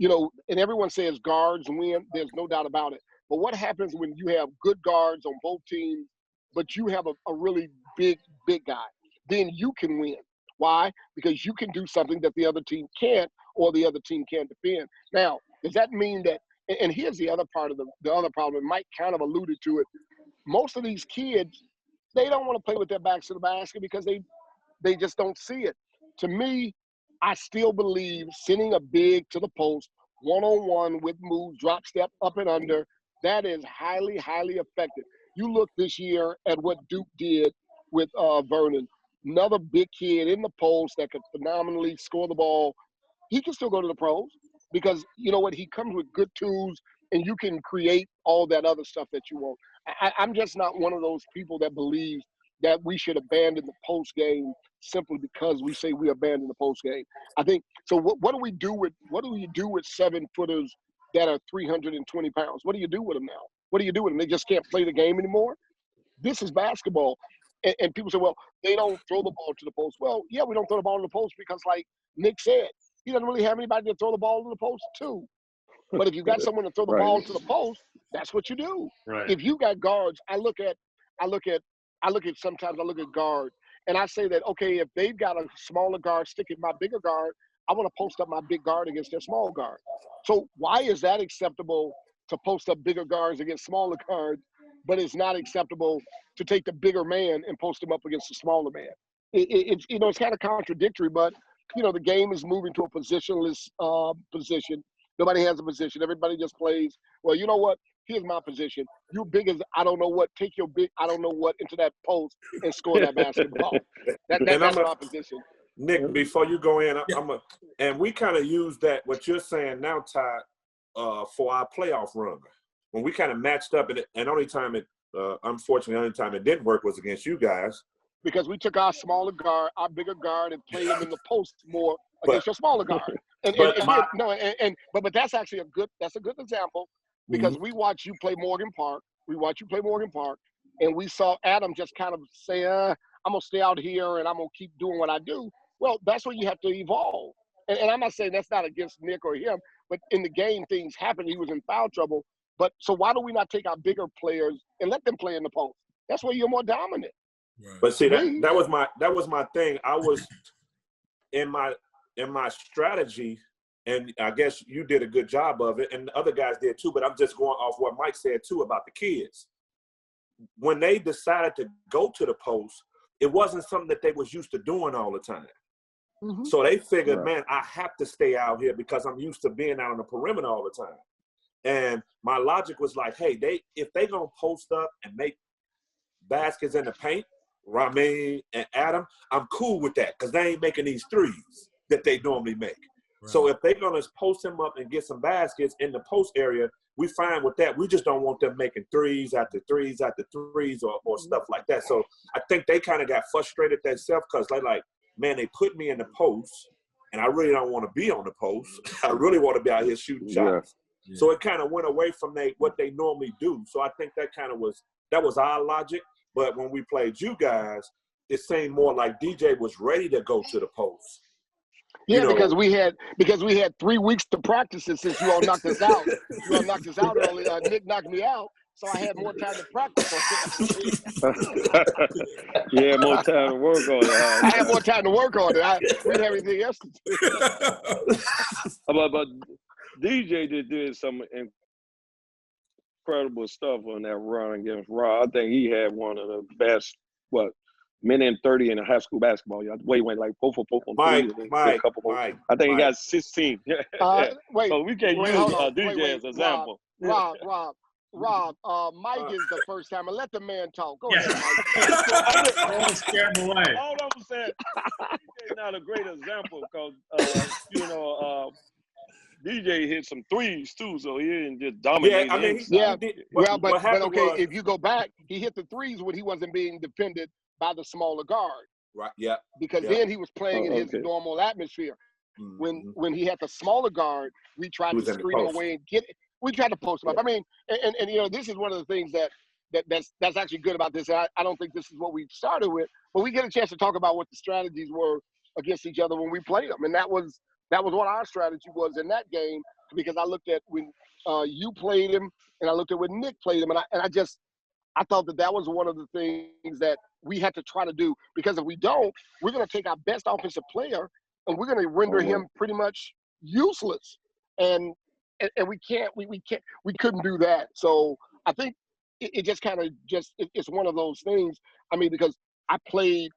and everyone says guards win, there's no doubt about it. But what happens when you have good guards on both teams, but you have a really big guy? Then you can win. Why? Because you can do something that the other team can't, or the other team can't defend. Now, does that mean that, and here's the other part of the other problem, Mike kind of alluded to it. Most of these kids, they don't want to play with their backs to the basket because they just don't see it. To me, I still believe sending a big to the post, one-on-one with moves, drop step, up and under, that is highly, highly effective. You look this year at what Duke did with Vernon, another big kid in the post that could phenomenally score the ball. He can still go to the pros because, you know what, he comes with good tools and you can create all that other stuff that you want. I'm just not one of those people that believes that we should abandon the post game simply because we say we abandon the post game. I think so. What do we do with 7-footers that are 320 pounds? What do you do with them now? What do you do with them? They just can't play the game anymore. This is basketball, and people say, well, they don't throw the ball to the post. Well, yeah, we don't throw the ball to the post because, like Nick said, he doesn't really have anybody to throw the ball to the post to. But if you got someone to throw the ball to the post, that's what you do. Right. If you got guards, I look at guard, and I say that, okay, if they've got a smaller guard sticking my bigger guard, I want to post up my big guard against their small guard. So why is that acceptable to post up bigger guards against smaller guards, but it's not acceptable to take the bigger man and post him up against the smaller man? It's kind of contradictory, but the game is moving to a positionless position. Nobody has a position. Everybody just plays. Well, you know what? Here's my position. You big as I don't know what. Take your big I don't know what into that post and score that basketball. That's my position. Nick, before you go in, and we kind of use that, what you're saying now, Todd, for our playoff run. When we kind of matched up, and only time unfortunately, it didn't work was against you guys. Because we took our smaller guard, our bigger guard, and played him in the post more against your smaller guard. But that's actually a good example, because we watched you play Morgan Park. And we saw Adam just kind of say, I'm going to stay out here and I'm going to keep doing what I do. Well, that's where you have to evolve. And I'm not saying that's not against Nick or him, but in the game, things happened. He was in foul trouble. But so why do we not take our bigger players and let them play in the post? That's where you're more dominant. Right. But see, that was my thing. I was in my strategy, and I guess you did a good job of it, and the other guys did too. But I'm just going off what Mike said too about the kids. When they decided to go to the post, it wasn't something that they was used to doing all the time. Mm-hmm. So they figured, man, I have to stay out here because I'm used to being out on the perimeter all the time. And my logic was like, hey, if they gonna post up and make baskets in the paint, Ramin and Adam, I'm cool with that because they ain't making these threes that they normally make. Right. So if they're going to post them up and get some baskets in the post area, we fine with that. We just don't want them making threes after threes after threes or stuff like that. So I think they kind of got frustrated themselves because they like, man, they put me in the post, and I really don't want to be on the post. I really want to be out here shooting shots. Yeah. So it kind of went away from what they normally do. So I think that was our logic. But when we played you guys, it seemed more like DJ was ready to go to the post. Yeah, because we had 3 weeks to practice it since you all knocked us out. You all knocked us out early. Nick knocked me out, so I had more time to practice. Yeah, more time to work on it. I had more time to work on it. We had everything else to do. But DJ did some incredible stuff on that run against Raw. I think he had one of the best, minute 30 in high school basketball. He went like 4 for 4 on Mike. I think he got 16. Wait, so we can't use DJ as an example. Rob, Mike is the first time. Let the man talk. Go ahead, Mike. Don't scare him away. All I'm saying, DJ's not a great example because, DJ hit some threes too, so he didn't just dominate. Yeah, but okay, if you go back, he hit the threes when he wasn't being defended by the smaller guard. Right. Yeah. Because then he was playing in his normal atmosphere. Mm-hmm. When he had the smaller guard, we tried to screen him away and get it. We tried to post him up. I mean, and this is one of the things that's actually good about this. I don't think this is what we started with, but we get a chance to talk about what the strategies were against each other when we played them, and that was what our strategy was in that game, because I looked at when you played him and I looked at when Nick played him, and I thought that was one of the things that we had to try to do, because if we don't, we're going to take our best offensive player and we're going to render him pretty much useless, and we couldn't do that. So I think it just kind of it's one of those things. I mean, because I played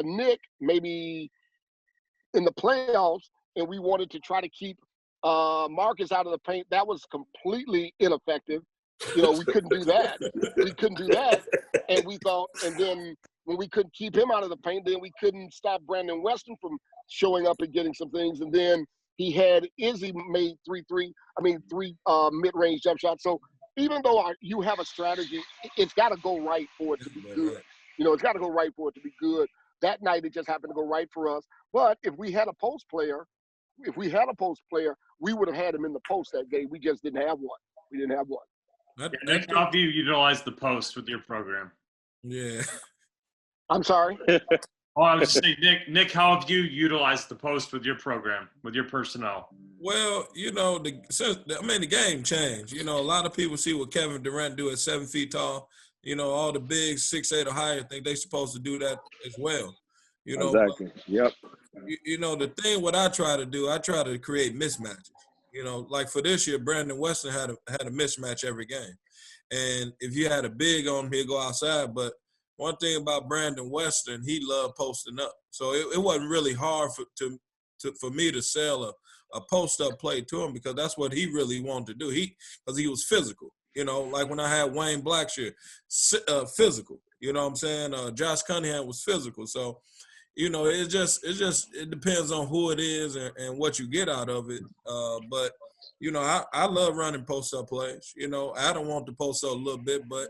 Nick maybe in the playoffs, and we wanted to try to keep Marcus out of the paint. That was completely ineffective. We couldn't do that. And we thought, and then when we couldn't keep him out of the paint, then we couldn't stop Brandon Weston from showing up and getting some things. And then he had Izzy made three mid-range jump shots. So even though you have a strategy, it's got to go right for it to be good. It's got to go right for it to be good. That night, it just happened to go right for us. But if we had a post player, we would have had him in the post that game. We just didn't have one. We didn't have one. Nick, how do you utilize the post with your program? Yeah. I'm sorry? I was just saying, Nick, how have you utilized the post with your program, with your personnel? Well, the game changed. A lot of people see what Kevin Durant do at 7 feet tall. All the bigs 6'8" or higher think they're supposed to do that as well. Exactly. Yep. The thing what I try to do, I try to create mismatches. Like for this year, Brandon Weston had a mismatch every game. And if you had a big on him, he'd go outside. But one thing about Brandon Weston, he loved posting up. So it wasn't really hard for me to sell a post-up play to him, because that's what he really wanted to do. Because he was physical. Like when I had Wayne Blackshear, physical. You know what I'm saying? Josh Cunningham was physical. So, it depends on who it is and what you get out of it. But, You know, I love running post-up plays. You know, I don't want to post up a little bit, but,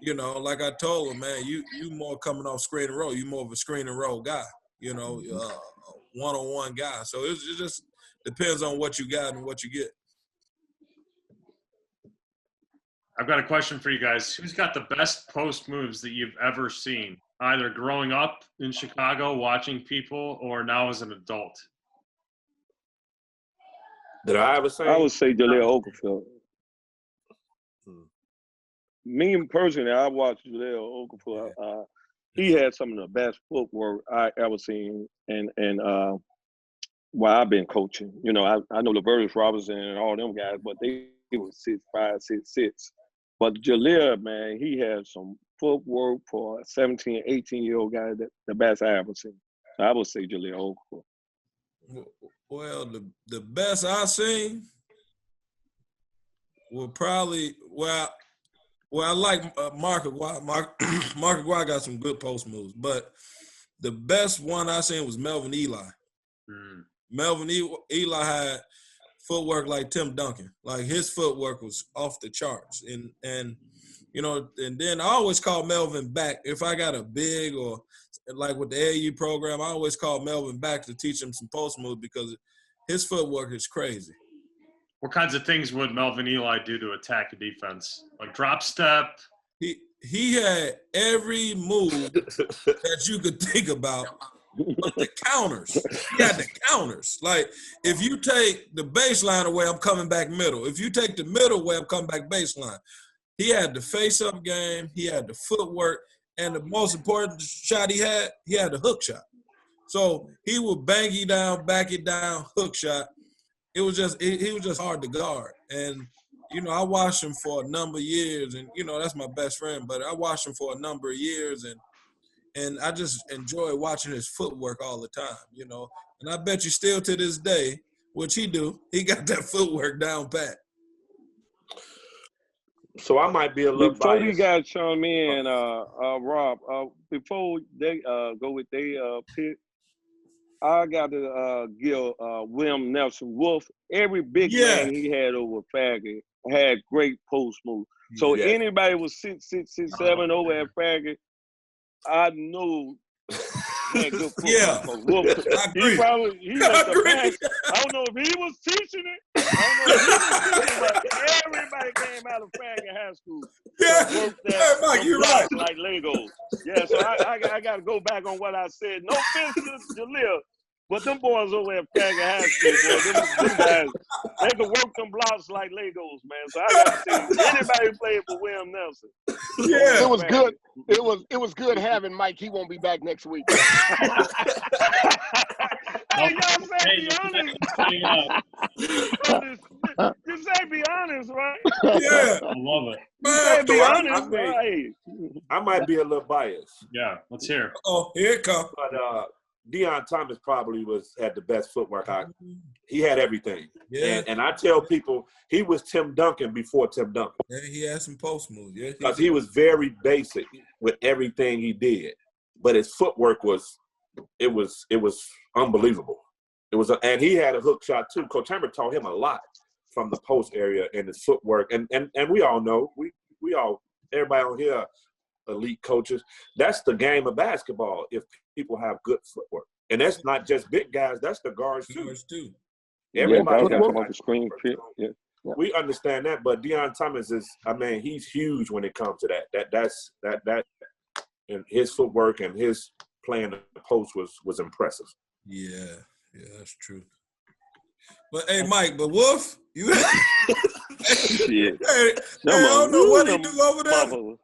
you know, like I told him, man, you more coming off screen and roll. You more of a screen and roll guy, you know, one-on-one guy. So it just depends on what you got and what you get. I've got a question for you guys. Who's got the best post moves that you've ever seen, either growing up in Chicago watching people or now as an adult? Did I ever say? I would say Jahlil Okafor. Me personally, I watched Jahlil Okafor. He had some of the best footwork I ever seen, and while I've been coaching, you know, I know Laverius Robinson and all them guys, but they were 6'5", 6'6". But Jahlil, man, he had some footwork for a 17, 18-year-old guy, the best I ever seen. So I would say Jahlil Okafor. Well, the best I've seen will probably I like Mark Aguirre. Mark Aguirre got some good post moves, but the best one I seen was Melvin Ely. Melvin Ely had footwork like Tim Duncan. Like his footwork was off the charts, and you know, and then I always call Melvin back if I got a big or like with the AAU program. I always call Melvin back to teach him some post moves because his footwork is crazy. What kinds of things would Melvin Ely do to attack a defense? Like drop step? He had every move that you could think about, but the counters. He had the counters. Like, if you take the baseline away, I'm coming back middle. If you take the middle away, I'm coming back baseline. He had the face-up game. He had the footwork. And the most important shot he had the hook shot. So he would bang you down, back it down, hook shot. It was just he was just hard to guard. And, you know, I watched him for a number of years. And, you know, that's my best friend. But I watched him for a number of years. And I just enjoy watching his footwork all the time, you know. And I bet you still to this day, which he got that footwork down pat. So I might be a little Before biased. you guys chime in, Rob, before they go with their pick, I got to give William Nelson Wolf, every big man he had over Farragut had great post moves. So anybody was 6'7" over at Farragut, I know had good football. Wolf, he was the best. I don't know if he was teaching it. I don't know if he was teaching it, but everybody came out of Farragut High School. Mike, you're right. Like Legos. Yeah, so I got to go back on what I said. No offense to Jahlil, but them boys over at Farragut High School, boy, them guys, they could work them blocks like Legos, man. So I got to say, anybody who played for William Nelson. Yeah, it was good. It was good having Mike. He won't be back next week. Hey, y'all say be honest. You say be honest, right? Yeah. I love it. You say be honest, right? I might be a little biased. Yeah, let's hear. Oh, here it comes. But Deion Thomas probably had the best footwork. He had everything. Yeah. And I tell people he was Tim Duncan before Tim Duncan. Yeah, he had some post moves. Yeah. Because he was very basic with everything he did. But his footwork was unbelievable. And he had a hook shot too. Coach Hammer taught him a lot from the post area and his footwork. And we all know, everybody on here, elite coaches, that's the game of basketball if people have good footwork. And that's not just big guys, that's the guards too. Everybody the screen fit. Yeah. We understand that, but Deion Thomas he's huge when it comes to that. That and his footwork and his playing the post was impressive. Yeah, that's true. But hey, Mike, but Wolf, you Shit. I don't know what he do over there.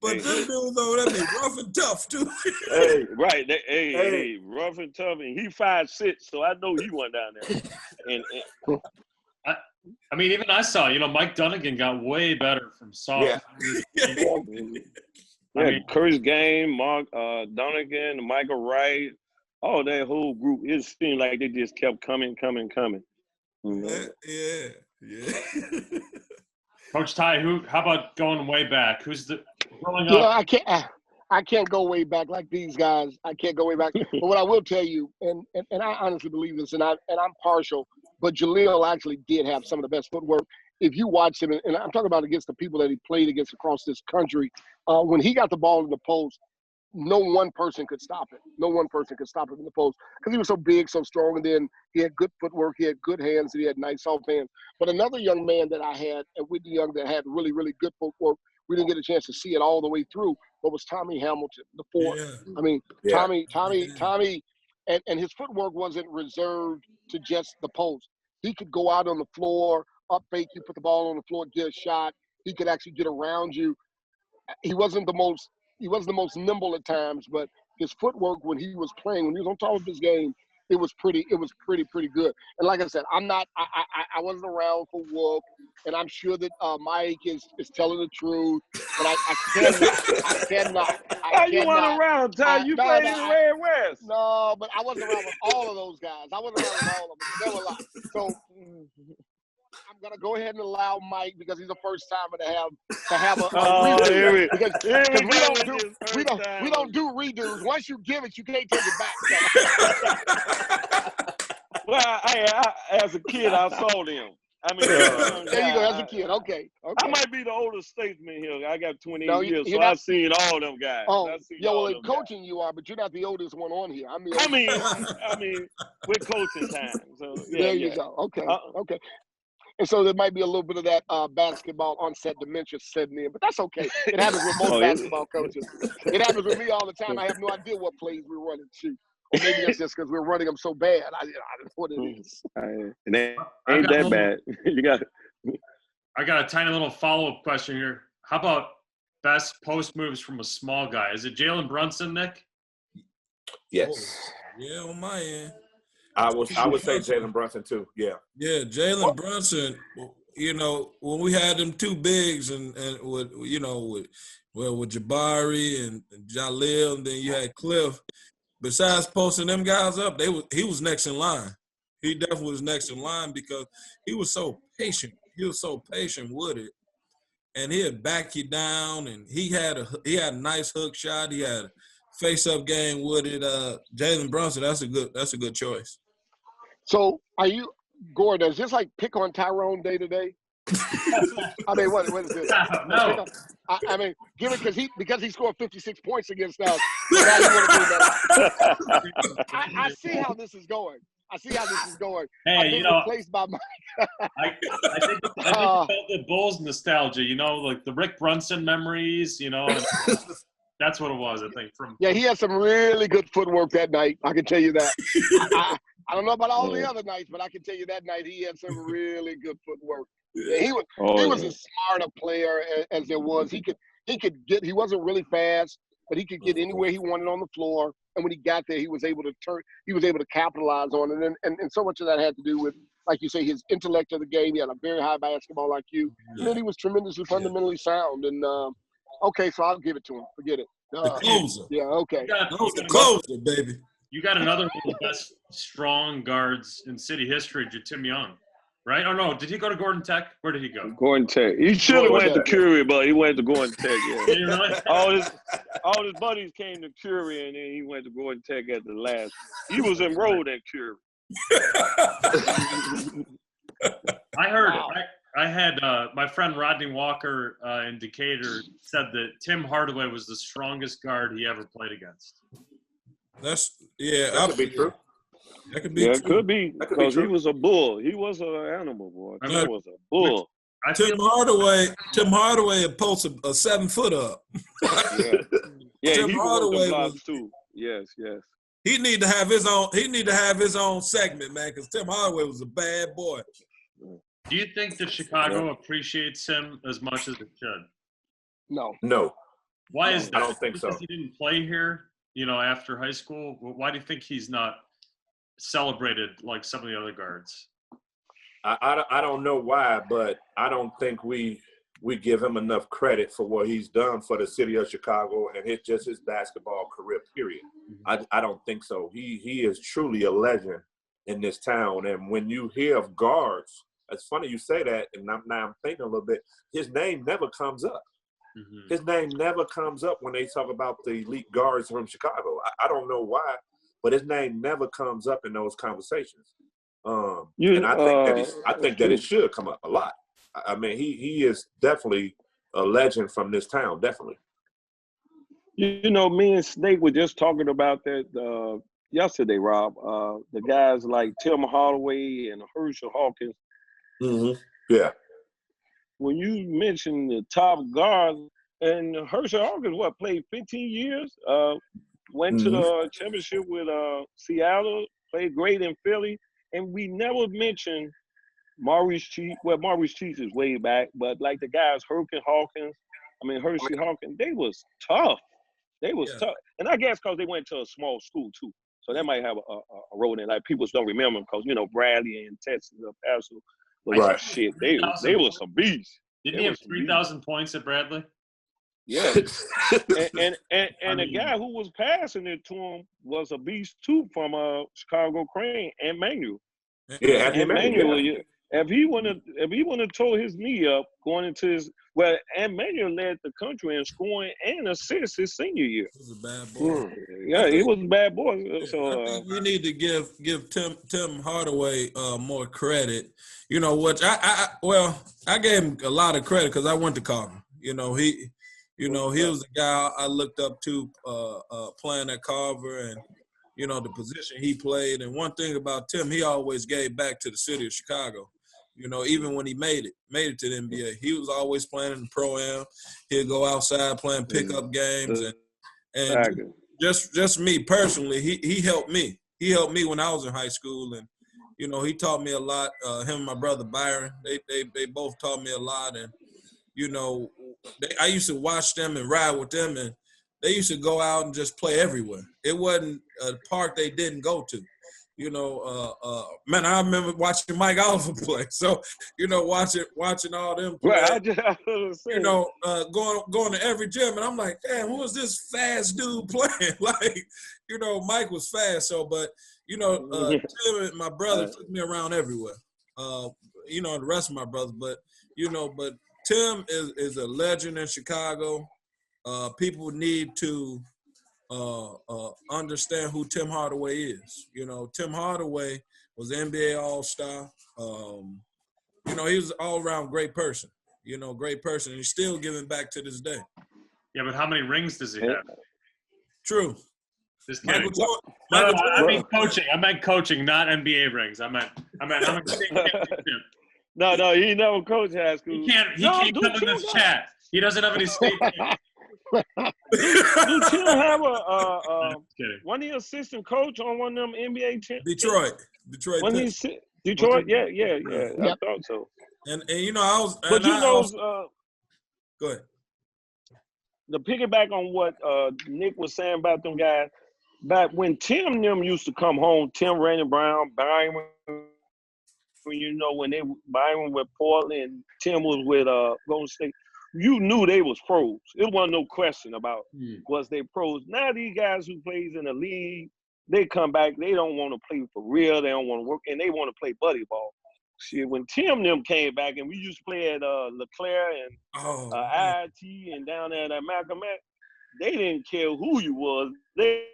But this dude's over there be rough and tough too. Hey, right. Hey, rough and tough, and he 5'6", so I know he went down there. I mean, even I saw, Mike Dunigan got way better from soft. Yeah, Curry's game, Mark Dunigan, Michael Wright, all that whole group. It seemed like they just kept coming. Yeah. Coach Ty, how about going way back? Who's growing up? I can't go way back like these guys. I can't go way back. But what I will tell you, and I honestly believe this, and I'm partial, but Jahlil actually did have some of the best footwork. If you watch him, and I'm talking about against the people that he played against across this country, when he got the ball in the post, no one person could stop it. No one person could stop him in the post because he was so big, so strong, and then he had good footwork, he had good hands, and he had nice soft hands. But another young man that I had at Whitney Young that had really, really good footwork, we didn't get a chance to see it all the way through, but was Tommy Hamilton, the fourth. Yeah. I mean, Yeah. Tommy, and his footwork wasn't reserved to just the post. He could go out on the floor, up fake you, put the ball on the floor, get a shot. He could actually get around you. He wasn't the most nimble at times, but his footwork when he was playing, when he was on top of his game, it was pretty good. And like I said, I wasn't around for Wolf, and I'm sure that Mike is telling the truth, but I cannot. You weren't around, Ty. You played in the Red West. No, but I wasn't around with all of those guys. I wasn't around with all of them. There were a lot. So I'm gonna go ahead and allow Mike because he's the first timer to have a redo because we don't do redos. Once you give it, you can't take it back. Well, I as a kid, I saw them. I mean, there you go. As a kid, okay. I might be the oldest statesman here. I got 28 years, so I've seen all them guys. Oh, yeah. Well, in coaching, you are, but you're not the oldest one on here. I mean, we're coaching time. So there you go. Okay, okay. And so there might be a little bit of that basketball onset dementia setting in, but that's okay. It happens with most basketball coaches. It happens with me all the time. I have no idea what plays we're running. Shoot. Or maybe that's just because we're running them so bad. I don't know what it is. It ain't that bad. You got it. I got a tiny little follow-up question here. How about best post moves from a small guy? Is it Jalen Brunson, Nick? Yes. Yeah, on my end. I would say Jalen Brunson too. Yeah. Yeah, Jalen Brunson. You know, when we had them two bigs and with Jabari and Jahlil, and then you had Cliff. Besides posting them guys up, he was next in line. He definitely was next in line because he was so patient. He was so patient with it, and he'd back you down. And he had a nice hook shot. He had a face-up game with it. Jalen Brunson, that's a good choice. So, are you, Gordon? Is this like pick on Tyrone day to day? I mean, what is this? No. I mean, give it because he scored 56 points against us. Now you want to do that. I see how this is going. Hey, replaced by Mike. I think it's about the Bulls nostalgia. Like the Rick Brunson memories. That's what it was. I think Yeah, he had some really good footwork that night. I can tell you that. I don't know about all the other nights, but I can tell you that night he had some really good footwork. Yeah, he was as smart a player as there was. He wasn't really fast, but he could get anywhere he wanted on the floor. And when he got there, he was able to capitalize on it. And so much of that had to do with, like you say, his intellect of the game. He had a very high basketball IQ. Yeah. And then he was tremendously fundamentally sound. And okay, so I'll give it to him. Forget it. The closer. Yeah, okay. That was the closer, baby. You got another one of the best strong guards in city history, Tim Young. Right? Oh, no. Did he go to Gordon Tech? Where did he go? Gordon Tech. He should have went to Curie, but he went to Gordon Tech, yeah. Did he really? All his buddies came to Curie, and then he went to Gordon Tech at the last. He was enrolled at Curie. I heard I had my friend Rodney Walker in Decatur said that Tim Hardaway was the strongest guard he ever played against. That could be true. That could be true. It could be because he was a bull. He was an animal, boy. He was a bull. Tim Hardaway had posted a 7 foot up. Yeah, Tim he Hardaway was too. Yes. He need to have his own. He need to have his own segment, man, because Tim Hardaway was a bad boy. Do you think that Chicago appreciates him as much as it should? No. Why is that? I don't think so. Because he didn't play here, after high school. Why do you think he's not celebrated like some of the other guards? I don't know why, but I don't think we give him enough credit for what he's done for the city of Chicago and his basketball career, period. I don't think so. He is truly a legend in this town. And when you hear of guards, it's funny you say that, and now I'm thinking a little bit, his name never comes up. Mm-hmm. His name never comes up when they talk about the elite guards from Chicago. I don't know why, but his name never comes up in those conversations. And I think that it should come up a lot. I mean, he is definitely a legend from this town, definitely. You know, me and Snake were just talking about that yesterday, Rob. The guys like Tim Hardaway and Herschel Hawkins. Mm-hmm. Yeah. When you mentioned the top guards, and Herschel Hawkins, played 15 years, went to the championship with Seattle, played great in Philly, and we never mentioned Maurice Cheeks. Well, Maurice Cheeks is way back, but like the guys, Herschel Hawkins, they was tough. They was tough. And I guess because they went to a small school, too. So that might have a role in it. Like, people don't remember them because, you know, Bradley and Texas, El Paso, right. Shit, they were some beasts. Didn't he have 3,000 points at Bradley? Yeah. and the guy who was passing it to him was a beast, too, from Chicago Crane, and Manuel. Yeah, and Manuel, if he wouldn't have tore his knee up going into his Manuel led the country in scoring and assists his senior year. He was a bad boy. Yeah, he was a bad boy. So I think we need to give Tim Hardaway more credit. You know, which I gave him a lot of credit because I went to Carver. You know, he was the guy I looked up to playing at Carver, and you know the position he played. And one thing about Tim, he always gave back to the city of Chicago. You know, even when he made it to the NBA, he was always playing in the Pro-Am. He'd go outside playing pickup games, and just me personally, he helped me. He helped me when I was in high school, and you know, he taught me a lot. Him and my brother Byron, they both taught me a lot, and you know, I used to watch them and ride with them, and they used to go out and just play everywhere. It wasn't a park they didn't go to. You know, man, I remember watching Mike Oliver play. So, you know, watching all them play. You know, going to every gym, and I'm like, damn, who is this fast dude playing? Like, you know, Mike was fast. So, but you know, Tim and my brother took me around everywhere. You know, the rest of my brothers, but Tim is a legend in Chicago. People need to understand who Tim Hardaway is. You know, Tim Hardaway was an NBA All-Star. You know, he was an all-around great person. You know, great person. And he's still giving back to this day. Yeah, but how many rings does he have? True. Just kidding. I mean coaching. I meant coaching, not NBA rings. I meant how many state championships? No, he never coached high school. He can't come in this chat. He doesn't have any state championships. Do Tim have one of the assistant coach on one of them NBA teams? Detroit. Detroit? Yeah. I thought so. And you know, I was. But go ahead. To piggyback on what Nick was saying about them guys, back when Tim and them used to come home, Tim, Randy Brown, Byron, you know, when Byron with Portland and Tim was with Golden State, you knew they was pros. It wasn't no question about was they pros. Now these guys who plays in the league, they come back, they don't want to play for real, they don't want to work, and they want to play buddy ball. Shit, when Tim and them came back and we used to play at LeClaire and IIT and down there at Malcolm X, they didn't care who you was. They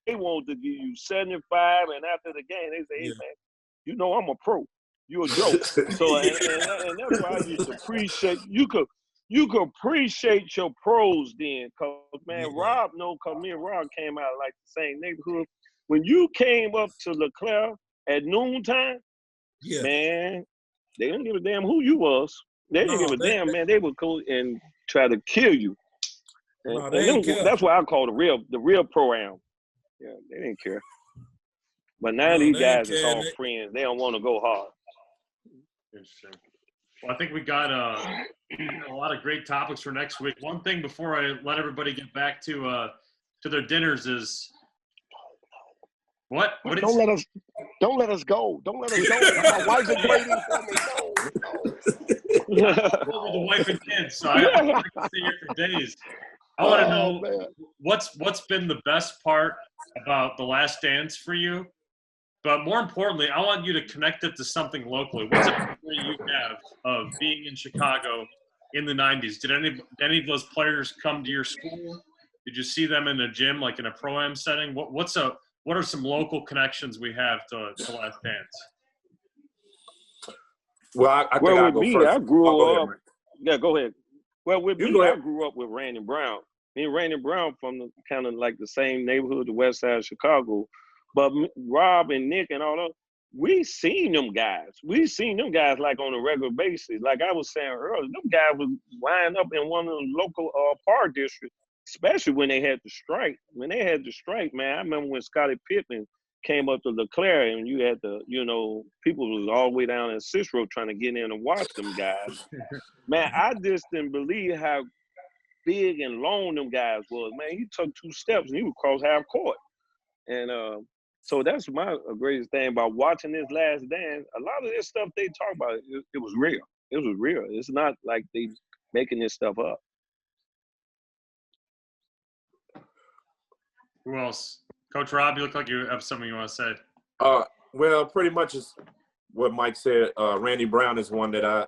wanted to give you 75, and after the game, they say, hey, man, you know I'm a pro. You're a joke. So, and that's why I used to appreciate, you could appreciate your pros then, because, man, Rob know, because me and Rob came out like the same neighborhood. When you came up to LeClaire at noontime, man, they didn't give a damn who you was. They didn't give a damn, man. They would go and try to kill you. And that's why I call the real pro-am. Yeah, they didn't care. But now these guys are all friends. They don't want to go hard. Interesting. Well, I think we got a lot of great topics for next week. One thing before I let everybody get back to their dinners is what? Don't let us go. Don't let us go. My wife is waiting for me. No. The wife and kids, so I can stay here for days. I want to know what's been the best part about The Last Dance for you. But more importantly, I want you to connect it to something locally. What's a memory you have of being in Chicago in the 90s? Did any of those players come to your school? Did you see them in a gym, like in a pro-am setting? What are some local connections we have to Last Dance? Well, I think Well, I'll with go me, first. I grew go up. ahead, Mike. Yeah, go ahead. Well, with You me, go I ahead. grew up with Randy Brown. Me and Randy Brown from the kind of like the same neighborhood, the West Side of Chicago. But Rob and Nick and all that, we seen them guys. We seen them guys like on a regular basis. Like I was saying earlier, them guys would wind up in one of the local park districts, especially when they had the strike. When they had the strike, man, I remember when Scottie Pippen came up to LeClaire and you had the, people was all the way down in Cicero trying to get in and watch them guys. Man, I just didn't believe how big and long them guys was. Man, he took 2 steps and he would cross half court. And so that's my greatest thing about watching this Last Dance. A lot of this stuff they talk about, it was real. It was real. It's not like they making this stuff up. Who else? Coach Rob, you look like you have something you want to say. Well, pretty much is what Mike said. Randy Brown is one that I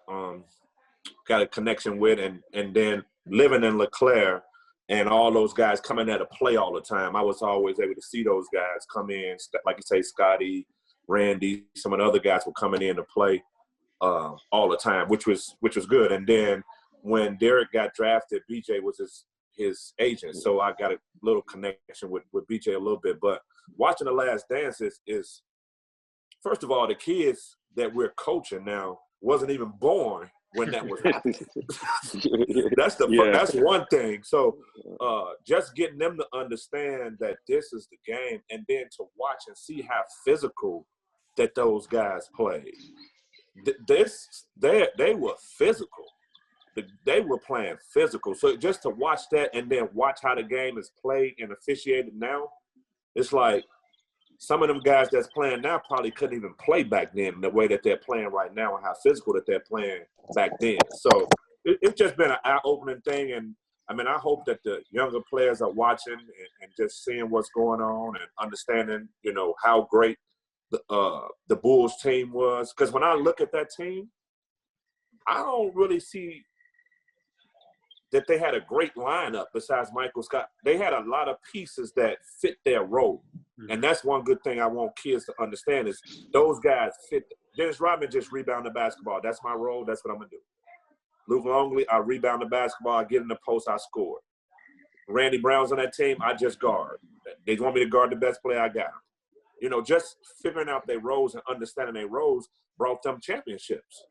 got a connection with, and then living in LeClaire and all those guys coming at a play all the time. I was always able to see those guys come in, like you say, Scottie, Randy, some of the other guys were coming in to play all the time, which was good. And then when Derek got drafted, BJ was his agent, so I got a little connection with BJ a little bit. But watching The Last Dance is first of all, the kids that we're coaching now wasn't even born when that was happening. That's one thing. So just getting them to understand that this is the game, and then to watch and see how physical that those guys played. They were physical. They were playing physical. So just to watch that and then watch how the game is played and officiated now, it's like some of them guys that's playing now probably couldn't even play back then in the way that they're playing right now and how physical that they're playing back then. So it's just been an eye-opening thing. And, I mean, I hope that the younger players are watching and just seeing what's going on and understanding, how great the Bulls team was. Because when I look at that team, I don't really see that they had a great lineup besides Michael Scott. They had a lot of pieces that fit their role. And that's one good thing I want kids to understand is those guys fit. Dennis Rodman just rebound the basketball. That's my role. That's what I'm going to do. Luke Longley, I rebound the basketball. I get in the post, I score. Randy Brown's on that team, I just guard. They want me to guard the best player, I got them. Just figuring out their roles and understanding their roles brought them championships.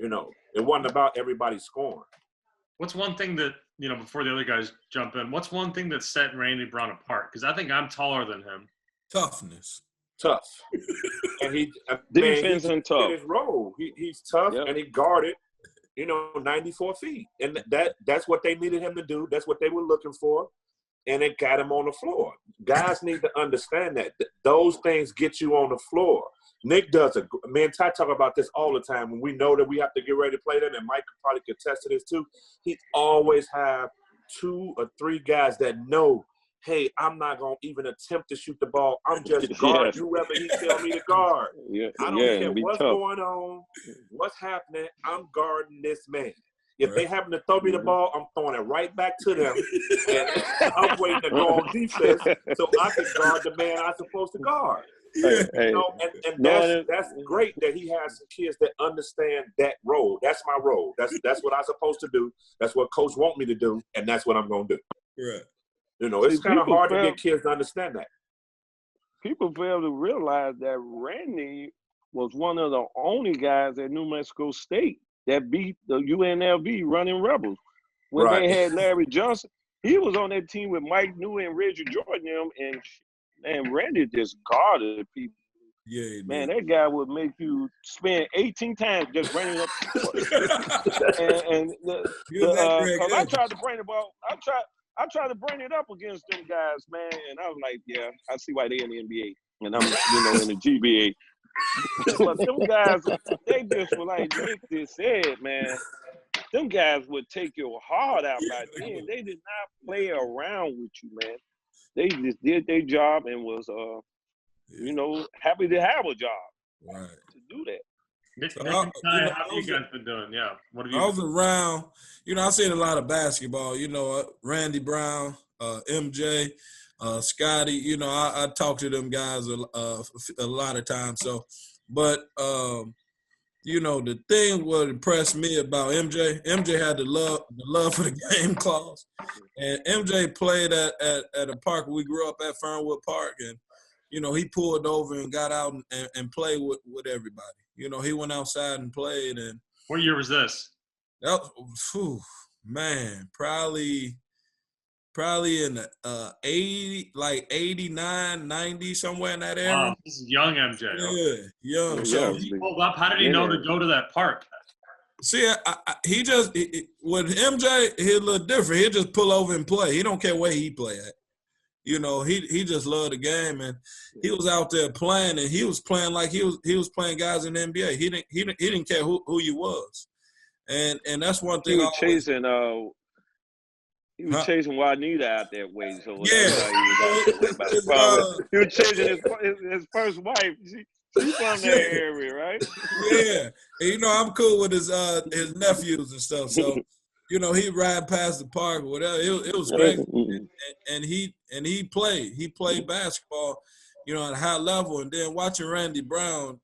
It wasn't about everybody scoring. What's one thing that, before the other guys jump in, what's one thing that set Randy Brown apart? Because I think I'm taller than him. Toughness. Tough. And he Defense and tough. His role. He's tough, and he guarded, 94 feet. And that's what they needed him to do. That's what they were looking for. And it got him on the floor. Guys need to understand that. Those things get you on the floor. Nick does me and Ty talk about this all the time when we know that we have to get ready to play them, and Mike could probably contest to this too. He always have 2 or 3 guys that know, hey, I'm not going to even attempt to shoot the ball. I'm just guarding whoever he tell me to guard. I don't care what's going on, what's happening. I'm guarding this man. If they happen to throw me the ball, I'm throwing it right back to them. And I'm waiting to go on defense so I can guard the man I'm supposed to guard. And that's great that he has some kids that understand that role. That's my role. That's what I'm supposed to do. That's what coach want me to do, and that's what I'm going to do. Right. It's kind of hard to get kids to understand that. People fail to realize that Randy was one of the only guys at New Mexico State that beat the UNLV running Rebels. When they had Larry Johnson, he was on that team with Mike Newell and Reggie Jordan, and Randy just guarded people. Yeah, man, that guy would make you spend 18 times just running up the court. Because I tried to bring the ball, I tried to bring it up against them guys, man, and I was like, yeah, I see why they're in the NBA, and I'm, in the GBA. But them guys, they just were like Nick just said, man. Them guys would take your heart out by then. They did not play around with you, man. They just did their job and was, happy to have a job to do that. Nick how have you guys been doing? Yeah. What have you I was around, I seen a lot of basketball, Randy Brown, MJ, Scottie, I talked to them guys a lot of times. So, but you know, the thing what impressed me about MJ had the love for the game clause. And MJ played at a park we grew up at, Fernwood Park, and, you know, he pulled over and got out and played with everybody. You know, he went outside and played. And what year was this? That was, man, probably in the 80, like 89, 90, somewhere in that area. Wow, this is young MJ. Yeah, young. Yeah, So He pulled up. How did he know to go to that park? see, he just with MJ, he's a little different. He'll just pull over and play. He don't care where he play at. You know, he just loved the game, and he was out there playing, and he was playing like he was playing guys in the NBA. He didn't care who you was, and that's one thing. He was chasing chasing Juanita out that way, so he was chasing his first wife. She's from that area, right? Yeah, and, you know, I'm cool with his nephews and stuff. So, you know, he ride past the park or whatever. It was great, and he played basketball, you know, at a high level. And then watching Randy Brown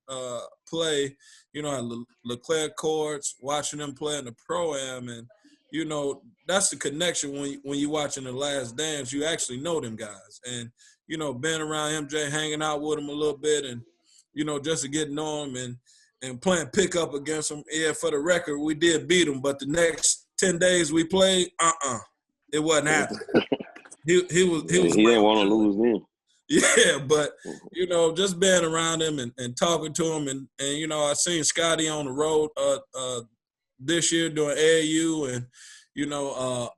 play, you know, at LeClaire courts, watching them play in the Pro-Am, and, you know, that's the connection when you're watching The Last Dance. You actually know them guys, and, you know, being around MJ, hanging out with him a little bit, and, you know, just to get to know him and playing pickup against him. Yeah, for the record, we did beat him, but the next 10 days we played, it wasn't happening. He didn't want to lose then. Yeah, but, you know, just being around him and talking to him, and you know, I seen Scottie on the road this year doing AAU, and, you know,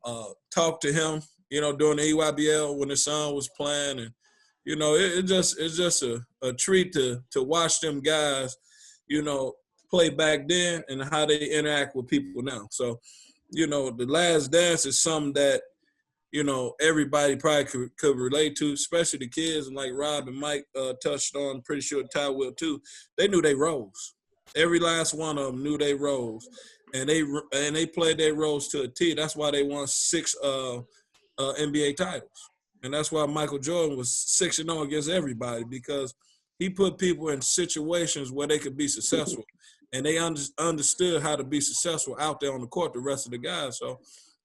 talk to him, you know, during the EYBL when his son was playing, and, you know, it's just a treat to watch them guys, you know, play back then and how they interact with people now. So, you know, The Last Dance is something that, you know, everybody probably could relate to, especially the kids. And like Rob and Mike touched on, pretty sure Ty will too. They knew they roles. Every last one of them knew they roles, and they played their roles to a T. That's why they won 6 NBA titles, and that's why Michael Jordan was 6-0 against everybody, because he put people in situations where they could be successful, and they understood how to be successful out there on the court. The rest of the guys, so.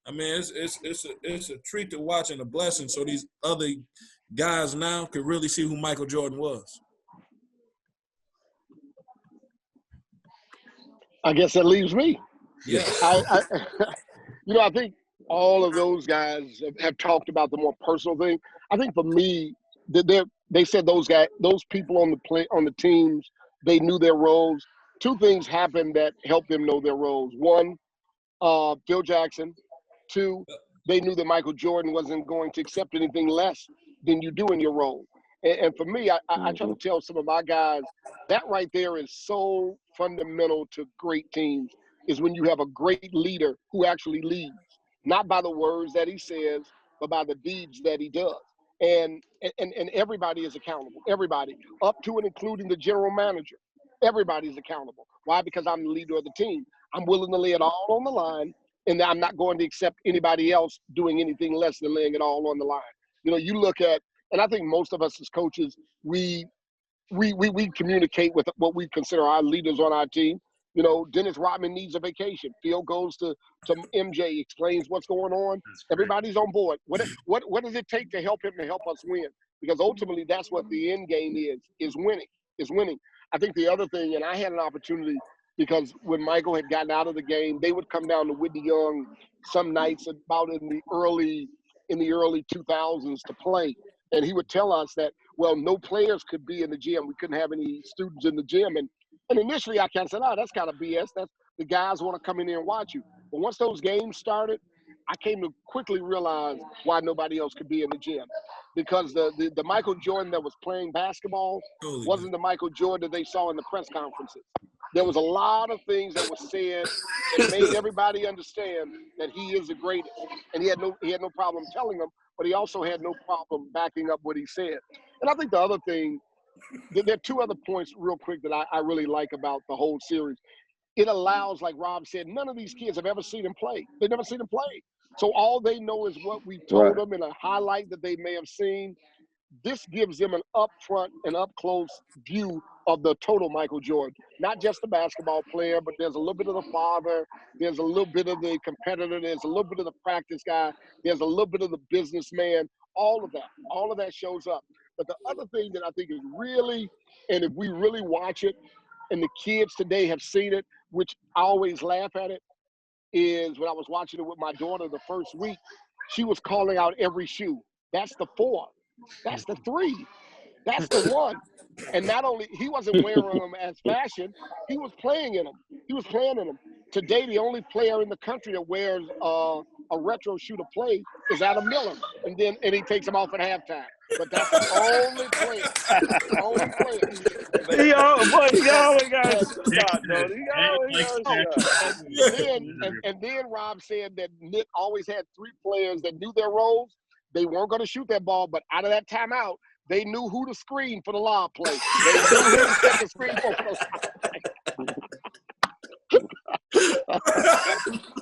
I mean, it's a treat to watch and a blessing, so these other guys now can really see who Michael Jordan was. I guess that leaves me. Yeah. You know, I think all of those guys have talked about the more personal thing. I think for me, they said those people on the teams, they knew their roles. 2 things happened that helped them know their roles. 1, Phil Jackson. 2, they knew that Michael Jordan wasn't going to accept anything less than you do in your role. And for me, I try to tell some of my guys, that right there is so fundamental to great teams, is when you have a great leader who actually leads, not by the words that he says, but by the deeds that he does. And everybody is accountable. Everybody, up to and including the general manager. Everybody's accountable. Why? Because I'm the leader of the team. I'm willing to lay it all on the line, and I'm not going to accept anybody else doing anything less than laying it all on the line. You know, you look at, and I think most of us as coaches, we communicate with what we consider our leaders on our team. You know, Dennis Rodman needs a vacation. Phil goes to MJ, explains what's going on. Everybody's on board. What does it take to help him to help us win? Because ultimately, that's what the end game is winning. I think the other thing, and I had an opportunity, because when Michael had gotten out of the game, they would come down to Whitney Young some nights about in the early 2000s to play. And he would tell us that, well, no players could be in the gym. We couldn't have any students in the gym. And initially I kind of said, that's kind of BS. That's the guys want to come in there and watch you. But once those games started, I came to quickly realize why nobody else could be in the gym. Because the Michael Jordan that was playing basketball wasn't the Michael Jordan that they saw in the press conferences. There was a lot of things that were said that made everybody understand that he is the greatest. And he had no problem telling them, but he also had no problem backing up what he said. And I think the other thing, there are 2 other points real quick that I really like about the whole series. It allows, like Rob said, none of these kids have ever seen him play. They've never seen him play. So all they know is what we told them in a highlight that they may have seen. this gives them an upfront and up-close view of the total Michael Jordan. Not just the basketball player, but there's a little bit of the father, there's a little bit of the competitor, there's a little bit of the practice guy, there's a little bit of the businessman, all of that shows up. But the other thing that I think is really, and if we really watch it, and the kids today have seen it, which I always laugh at it, is when I was watching it with my daughter the first week, she was calling out every shoe. That's the 4. That's the 3. That's the 1. And not only, he wasn't wearing them as fashion, he was playing in them. Today, the only player in the country that wears a retro shoe to play is Adam Miller. And he takes them off at halftime. But that's the only player. He always got a shot, though. He always got a shot. And then Rob said that Nick always had 3 players that knew their roles. They weren't going to shoot that ball, but out of that timeout, they knew who to screen for the lob play. They knew who to set the screen for the lob play.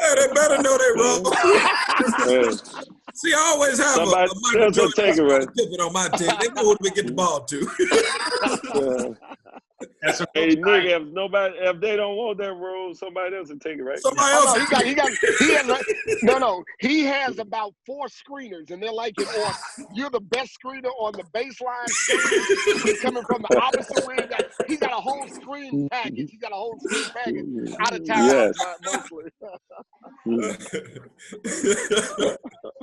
Hey, they better know they wrong. See, I always have a Michael Jordan Pippen on my team. They know who to get the ball to. Hey, Nick, if they don't want that role, somebody else will take it, right? Somebody else. He has about 4 screeners, and they're like, you're the best screener on the baseline screen. He's coming from the opposite wing. He's got a whole screen package. Out of time, mostly.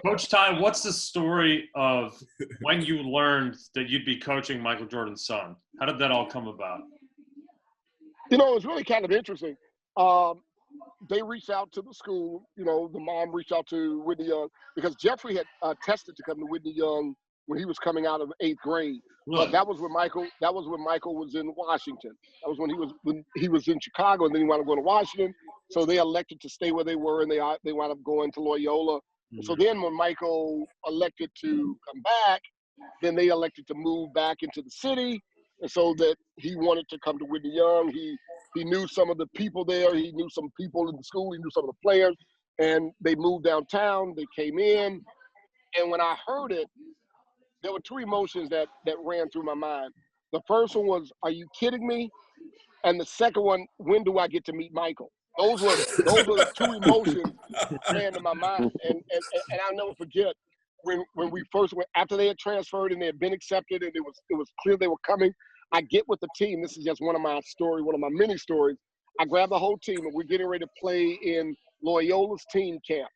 Coach Ty, what's the story of when you learned that you'd be coaching Michael Jordan's son? How did that all come about? It was really kind of interesting. They reached out to the school. The mom reached out to Whitney Young because Jeffrey had tested to come to Whitney Young when he was coming out of 8th grade. Really? But that was when Michael was in Washington. That was when he was in Chicago, and then he wound up going to Washington. So they elected to stay where they were, and they wound up going to Loyola. Mm-hmm. So then when Michael elected to come back, then they elected to move back into the city. And so that he wanted to come to Whitney Young. He knew some of the people there. He knew some people in the school. He knew some of the players. And they moved downtown. They came in. And when I heard it, there were 2 emotions that ran through my mind. The first one was, are you kidding me? And the second one, when do I get to meet Michael? Those were the 2 emotions that ran to my mind. And I'll never forget when we first went, after they had transferred and they had been accepted and it was clear they were coming, I get with the team. This is just one of my many stories. I grabbed the whole team and we're getting ready to play in Loyola's team camp.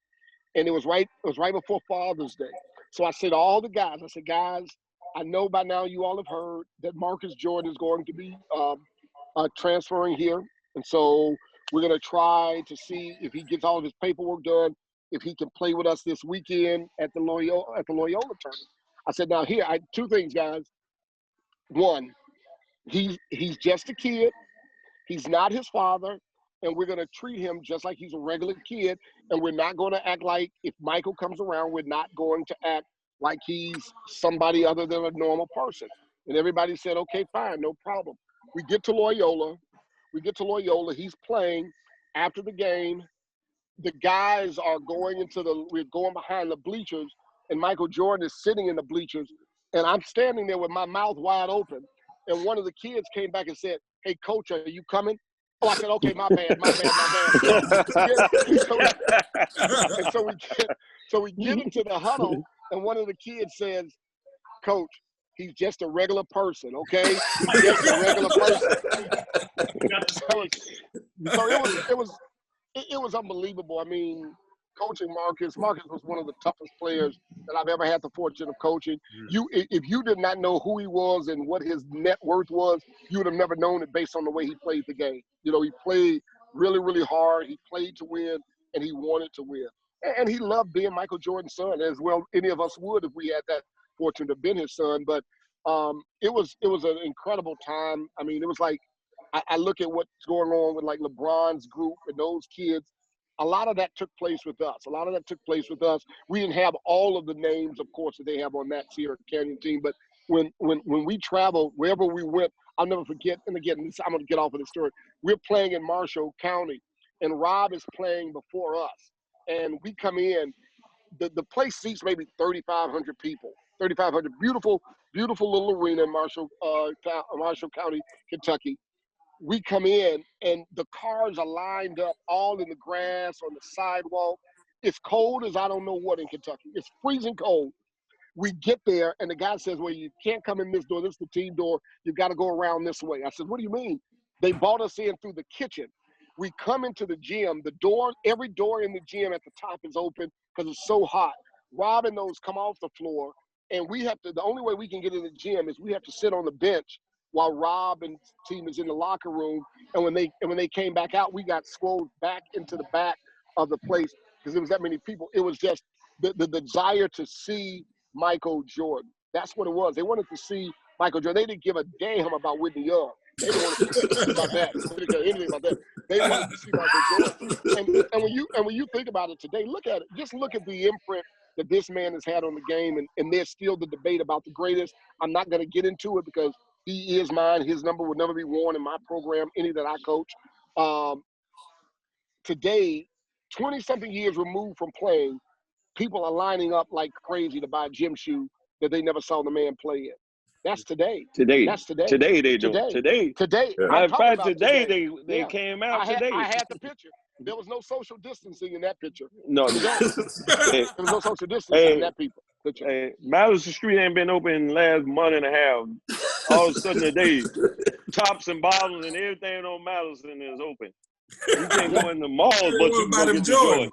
And it was right before Father's Day. So I said to all the guys, guys, I know by now you all have heard that Marcus Jordan is going to be transferring here. And so we're going to try to see if he gets all of his paperwork done, if he can play with us this weekend at the Loyola tournament. I said, now here, 2 things, guys. One, he's just a kid. He's not his father, and we're going to treat him just like he's a regular kid, and we're not going to act like if Michael comes around, we're not going to act like he's somebody other than a normal person. And everybody said, okay, fine, no problem. We get to Loyola. He's playing. After the game, the guys are we're going behind the bleachers, and Michael Jordan is sitting in the bleachers, and I'm standing there with my mouth wide open. And one of the kids came back and said, hey, Coach, are you coming? Oh, I said, okay, my bad. So we get into the huddle, and one of the kids says, Coach, he's just a regular person, okay? He's just a regular person. So it was unbelievable. I mean, coaching Marcus was one of the toughest players that I've ever had the fortune of coaching. If you did not know who he was and what his net worth was, you would have never known it based on the way he played the game. He played really, really hard. He played to win, and he wanted to win. And he loved being Michael Jordan's son, as well any of us would if we had that fortune to have been his son. But it was an incredible time. I mean, it was like I look at what's going on with like LeBron's group and those kids. A lot of that took place with us. We didn't have all of the names, of course, that they have on that Sierra Canyon team. But when we traveled, wherever we went, I'll never forget. And again, I'm going to get off of this story. We're playing in Marshall County, and Rob is playing before us. And we come in. The place seats maybe 3,500 people. 3,500. Beautiful, beautiful little arena in Marshall County, Kentucky. We come in, and the cars are lined up all in the grass, on the sidewalk. It's cold as I don't know what in Kentucky. It's freezing cold. We get there, and the guy says, well, you can't come in this door. This is the team door. You've got to go around this way. I said, what do you mean? They brought us in through the kitchen. We come into the gym. The door, every door in the gym at the top is open because it's so hot. Rob and those come off the floor, and we have to, the only way we can get in the gym is we have to sit on the bench while Rob and team is in the locker room. And when they came back out, we got scrolled back into the back of the place because there was that many people. It was just the desire to see Michael Jordan. That's what it was. They wanted to see Michael Jordan. They didn't give a damn about Whitney Young. They didn't want to see about that. They didn't care anything about that. They wanted to see Michael Jordan. And when you think about it today, look at it. Just look at the imprint that this man has had on the game, and there's still the debate about the greatest. I'm not going to get into it because he is mine. His number will never be worn in my program, any that I coach. Today, 20-something years removed from playing, people are lining up like crazy to buy a gym shoe that they never saw the man play in. That's today. That's today. Today they do. Today. Yeah. Matter of fact, today they came out today. I had the picture. There was no social distancing in that picture. No. There was no social distancing in that picture. Hey, Madison Street ain't been open in the last month and a half. All of a sudden today, tops and bottoms and everything on Madison is open. You can't go in the malls, but you can go get the Jordan.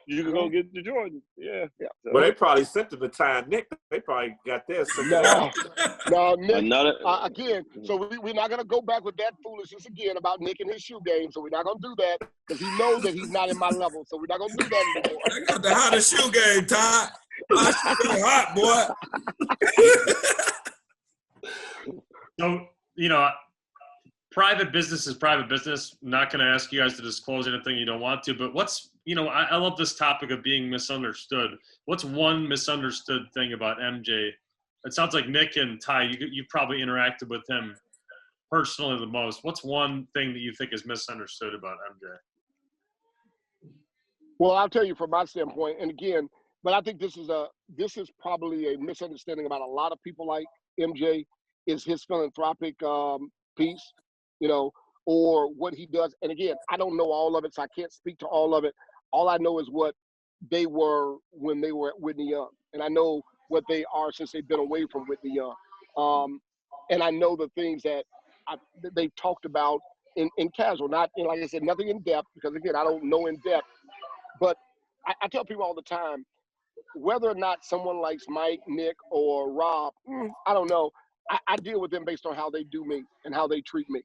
You can go get the Jordan. Yeah. So. Well, they probably sent the baton, Nick. They probably got theirs. No, Nick. Again, so we're not going to go back with that foolishness again about Nick and his shoe game. So we're not going to do that because he knows that he's not in my level. So we're not going to do that anymore. I got the hottest shoe game, Todd. Hot, boy. So, private business is private business. I'm not going to ask you guys to disclose anything you don't want to, but I love this topic of being misunderstood. What's one misunderstood thing about MJ? It sounds like Nick and Ty, you probably interacted with him personally the most. What's one thing that you think is misunderstood about MJ? Well, I'll tell you from my standpoint, and again, but I think this is probably a misunderstanding about a lot of people like MJ, is his philanthropic piece, or what he does. And again, I don't know all of it, so I can't speak to all of it. All I know is what they were when they were at Whitney Young. And I know what they are since they've been away from Whitney Young. And I know the things that they've talked about in casual, not, like I said, nothing in depth, because again, I don't know in depth. But I tell people all the time, whether or not someone likes Mike, Nick, or Rob, I don't know. I deal with them based on how they do me and how they treat me.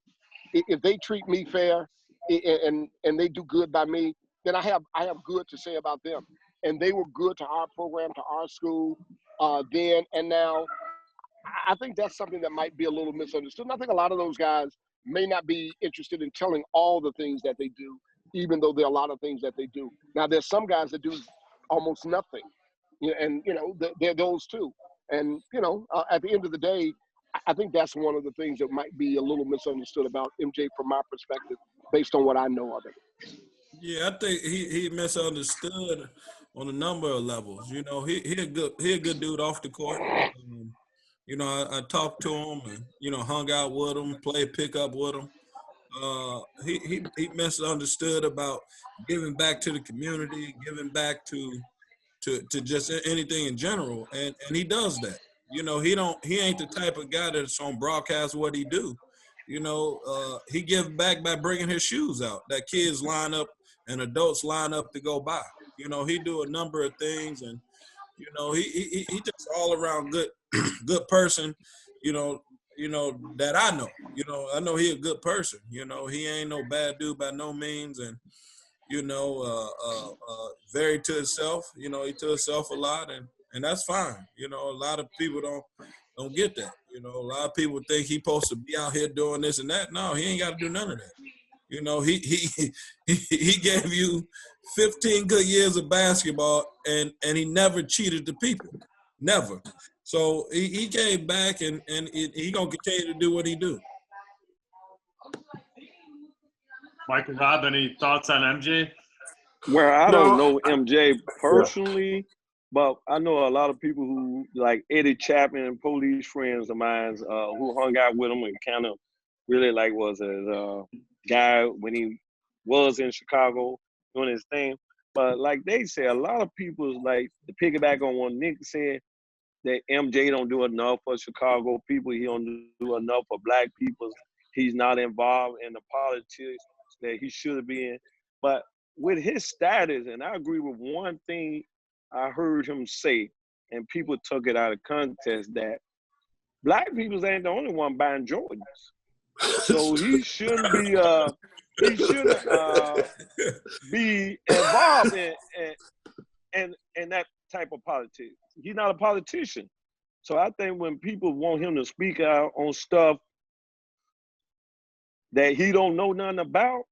If they treat me fair and they do good by me, then I have good to say about them. And they were good to our program, to our school then and now. I think that's something that might be a little misunderstood. And I think a lot of those guys may not be interested in telling all the things that they do, even though there are a lot of things that they do. Now, there's some guys that do almost nothing, and, they're those too. And, at the end of the day, I think that's one of the things that might be a little misunderstood about MJ from my perspective, based on what I know of it. Yeah, I think he misunderstood on a number of levels. He a good dude off the court. I talked to him and hung out with him, played pickup with him. He misunderstood about giving back to the community, giving back to just anything in general, and he does that. He ain't the type of guy that's on broadcast what he do. He gives back by bringing his shoes out that kids line up and adults line up to go buy. He do a number of things, and he just all around good person. That I know. I know he a good person. He ain't no bad dude by no means, and very to himself. He to himself a lot, and that's fine. A lot of people don't get that. A lot of people think he supposed to be out here doing this and that. No, he ain't got to do none of that. He gave you 15 good years of basketball, and he never cheated the people, never. So he came back, and he gonna continue to do what he do. Michael, Rob, any thoughts on MJ? Well, I don't know MJ personally, But I know a lot of people who, like Eddie Chapman and police friends of mine, who hung out with him and kind of really like was a guy when he was in Chicago doing his thing. But like they say, a lot of people, like, to piggyback on what Nick said, that MJ don't do enough for Chicago people. He don't do enough for black people. He's not involved in the politics that he should be in. But with his status, and I agree with one thing I heard him say, and people took it out of context, that black people ain't the only one buying Jordans. So he shouldn't be be involved in that type of politics. He's not a politician. So I think when people want him to speak out on stuff that he don't know nothing about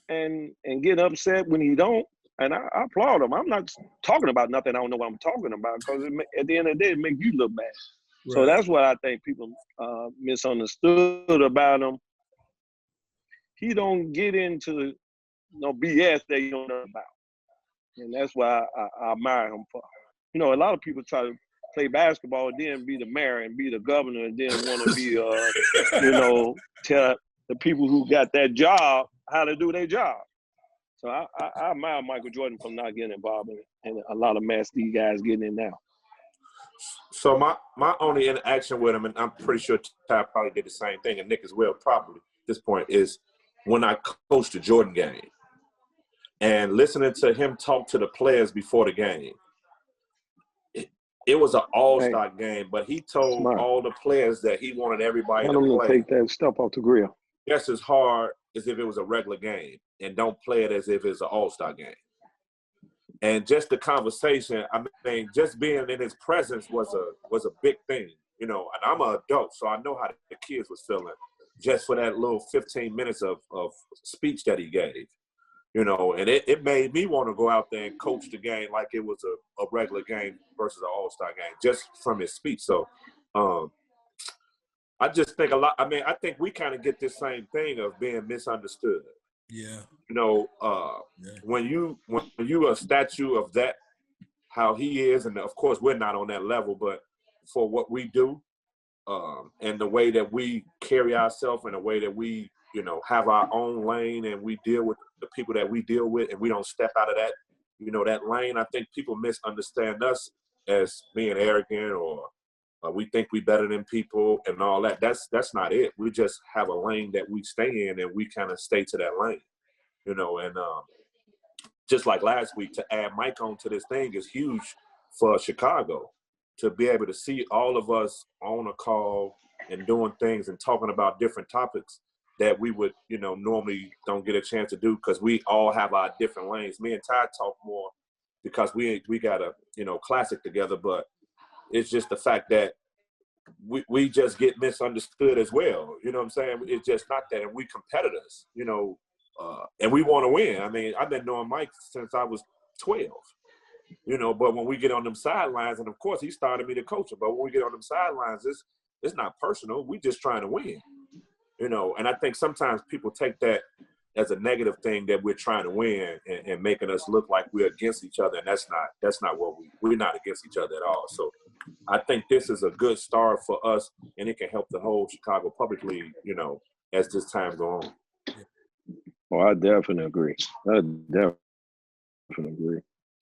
and get upset when he don't, and I applaud him. I'm not talking about nothing I don't know what I'm talking about, because at the end of the day, it makes you look bad. Right. So that's what I think people misunderstood about him. He don't get into no BS that you don't know about. And that's why I admire him for. You know, a lot of people try to play basketball and then be the mayor and be the governor and then want to be, you know, tell the people who got that job how to do their job. So I admire Michael Jordan for not getting involved in a lot of mess these guys getting in now. So my only interaction with him, and I'm pretty sure Ty probably did the same thing, and Nick as well probably at this point, is when I coached the Jordan game and listening to him talk to the players before the game. It was an all-star game, but he told all the players that he wanted everybody to play. Take that stuff off the grill. Just as hard as if it was a regular game, and don't play it as if it's an all-star game. And just the conversation, I mean, just being in his presence was a big thing, you know. And I'm an adult, so I know how the kids was feeling just for that little 15 minutes of speech that he gave, you know. And it made me want to go out there and coach the game like it was a regular game versus an all-star game, just from his speech. So I just think a lot. I mean, I think we kind of get this same thing of being misunderstood. Yeah. You know, when you a statue of that, how he is, and of course we're not on that level, but for what we do, and the way that we carry ourselves, and the way that we, you know, have our own lane, and we deal with the people that we deal with, and we don't step out of that, you know, that lane. I think people misunderstand us as being arrogant, or we think we better than people and all that. That's not it. We just have a lane that we stay in, and we kind of stay to that lane, you know. And just like last week, to add Mike onto this thing is huge for Chicago, to be able to see all of us on a call and doing things and talking about different topics that we would, you know, normally don't get a chance to do, because we all have our different lanes. Me and Ty talk more because we got a, you know, classic together, but it's just the fact that we just get misunderstood as well. You know what I'm saying? It's just not that. And we competitors, you know, and we want to win. I mean, I've been knowing Mike since I was 12, you know, but when we get on them sidelines, and of course he started me to coach him, but when we get on them sidelines, it's not personal. We just trying to win, you know. And I think sometimes people take that as a negative thing, that we're trying to win and making us look like we're against each other. And that's not what we're not against each other at all. So I think this is a good start for us, and it can help the whole Chicago Public League, you know, as this time goes on. Oh, I definitely agree.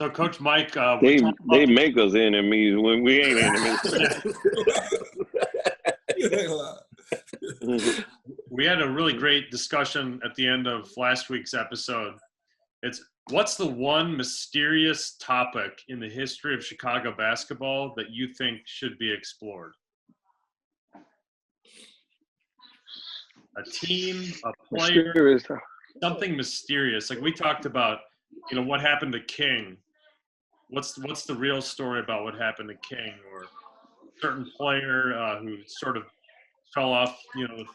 So, Coach Mike, they make us enemies when we ain't enemies. We had a really great discussion at the end of last week's episode. It's, what's the one mysterious topic in the history of Chicago basketball that you think should be explored? A team, a player, something mysterious. Like we talked about, you know, what happened to King. What's the real story about what happened to King, or a certain player who sort of fell off, you know, the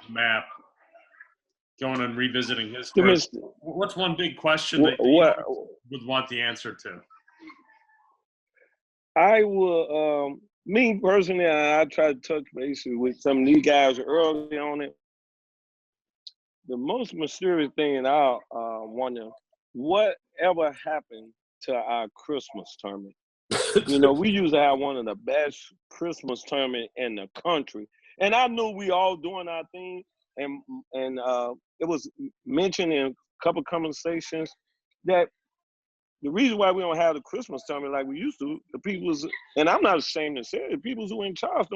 map, going and revisiting his story. What's one big question that you would want the answer to? I will, me personally, I try to touch base with some of these guys early on it. The most mysterious thing I wonder, whatever happened to our Christmas tournament? You know, we used to have one of the best Christmas tournament in the country. And I knew we all doing our thing. And it was mentioned in a couple conversations that the reason why we don't have the Christmas tournament like we used to, the people's, and I'm not ashamed to say it, the people who are in charge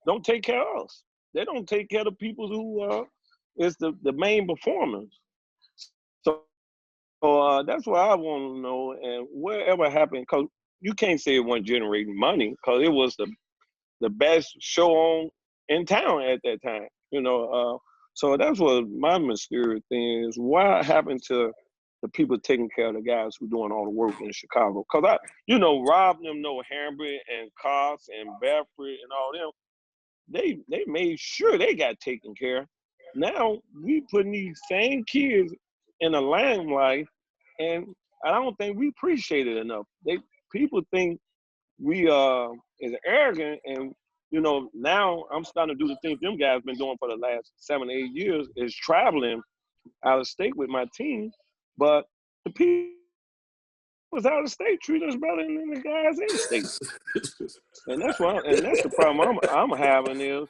don't take care of us. They don't take care of the people who is the main performers. So that's what I want to know. And whatever happened, because you can't say it wasn't generating money, because it was the best show on in town at that time. You know, so that's what my mysterious thing is. What happened to the people taking care of the guys who doing all the work in Chicago? Because Rob them know Hambrick and Cox and Bedford and all them. They made sure they got taken care of. Now we putting these same kids in the limelight, and I don't think we appreciate it enough. People think we is arrogant, and now I'm starting to do the things them guys been doing for the last 7 or 8 years, is traveling out of state with my team. But the people was out of state treat us better than the guys in state. And that's the problem I'm having is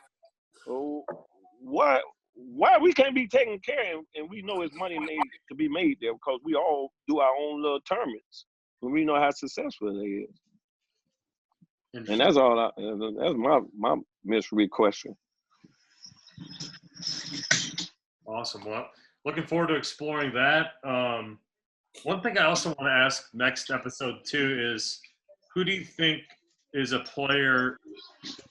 why we can't be taken care of, and we know it's money made to be made there because we all do our own little tournaments and we know how successful it is. And that's all. That's my mystery question. Awesome. Well, looking forward to exploring that. One thing I also want to ask next episode too is, who do you think is a player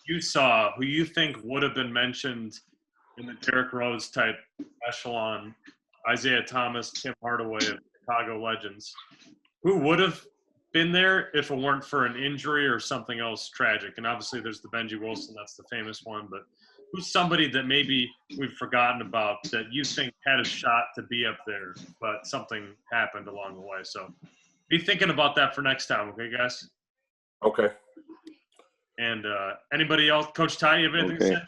you saw who you think would have been mentioned in the Derrick Rose type echelon? Isaiah Thomas, Tim Hardaway of Chicago Legends. Who would have been there if it weren't for an injury or something else tragic? And obviously there's the Benji Wilson, that's the famous one, but who's somebody that maybe we've forgotten about that you think had a shot to be up there, but something happened along the way? So be thinking about that for next time, okay, guys? Okay. And anybody else? Coach Ty, you have anything to say?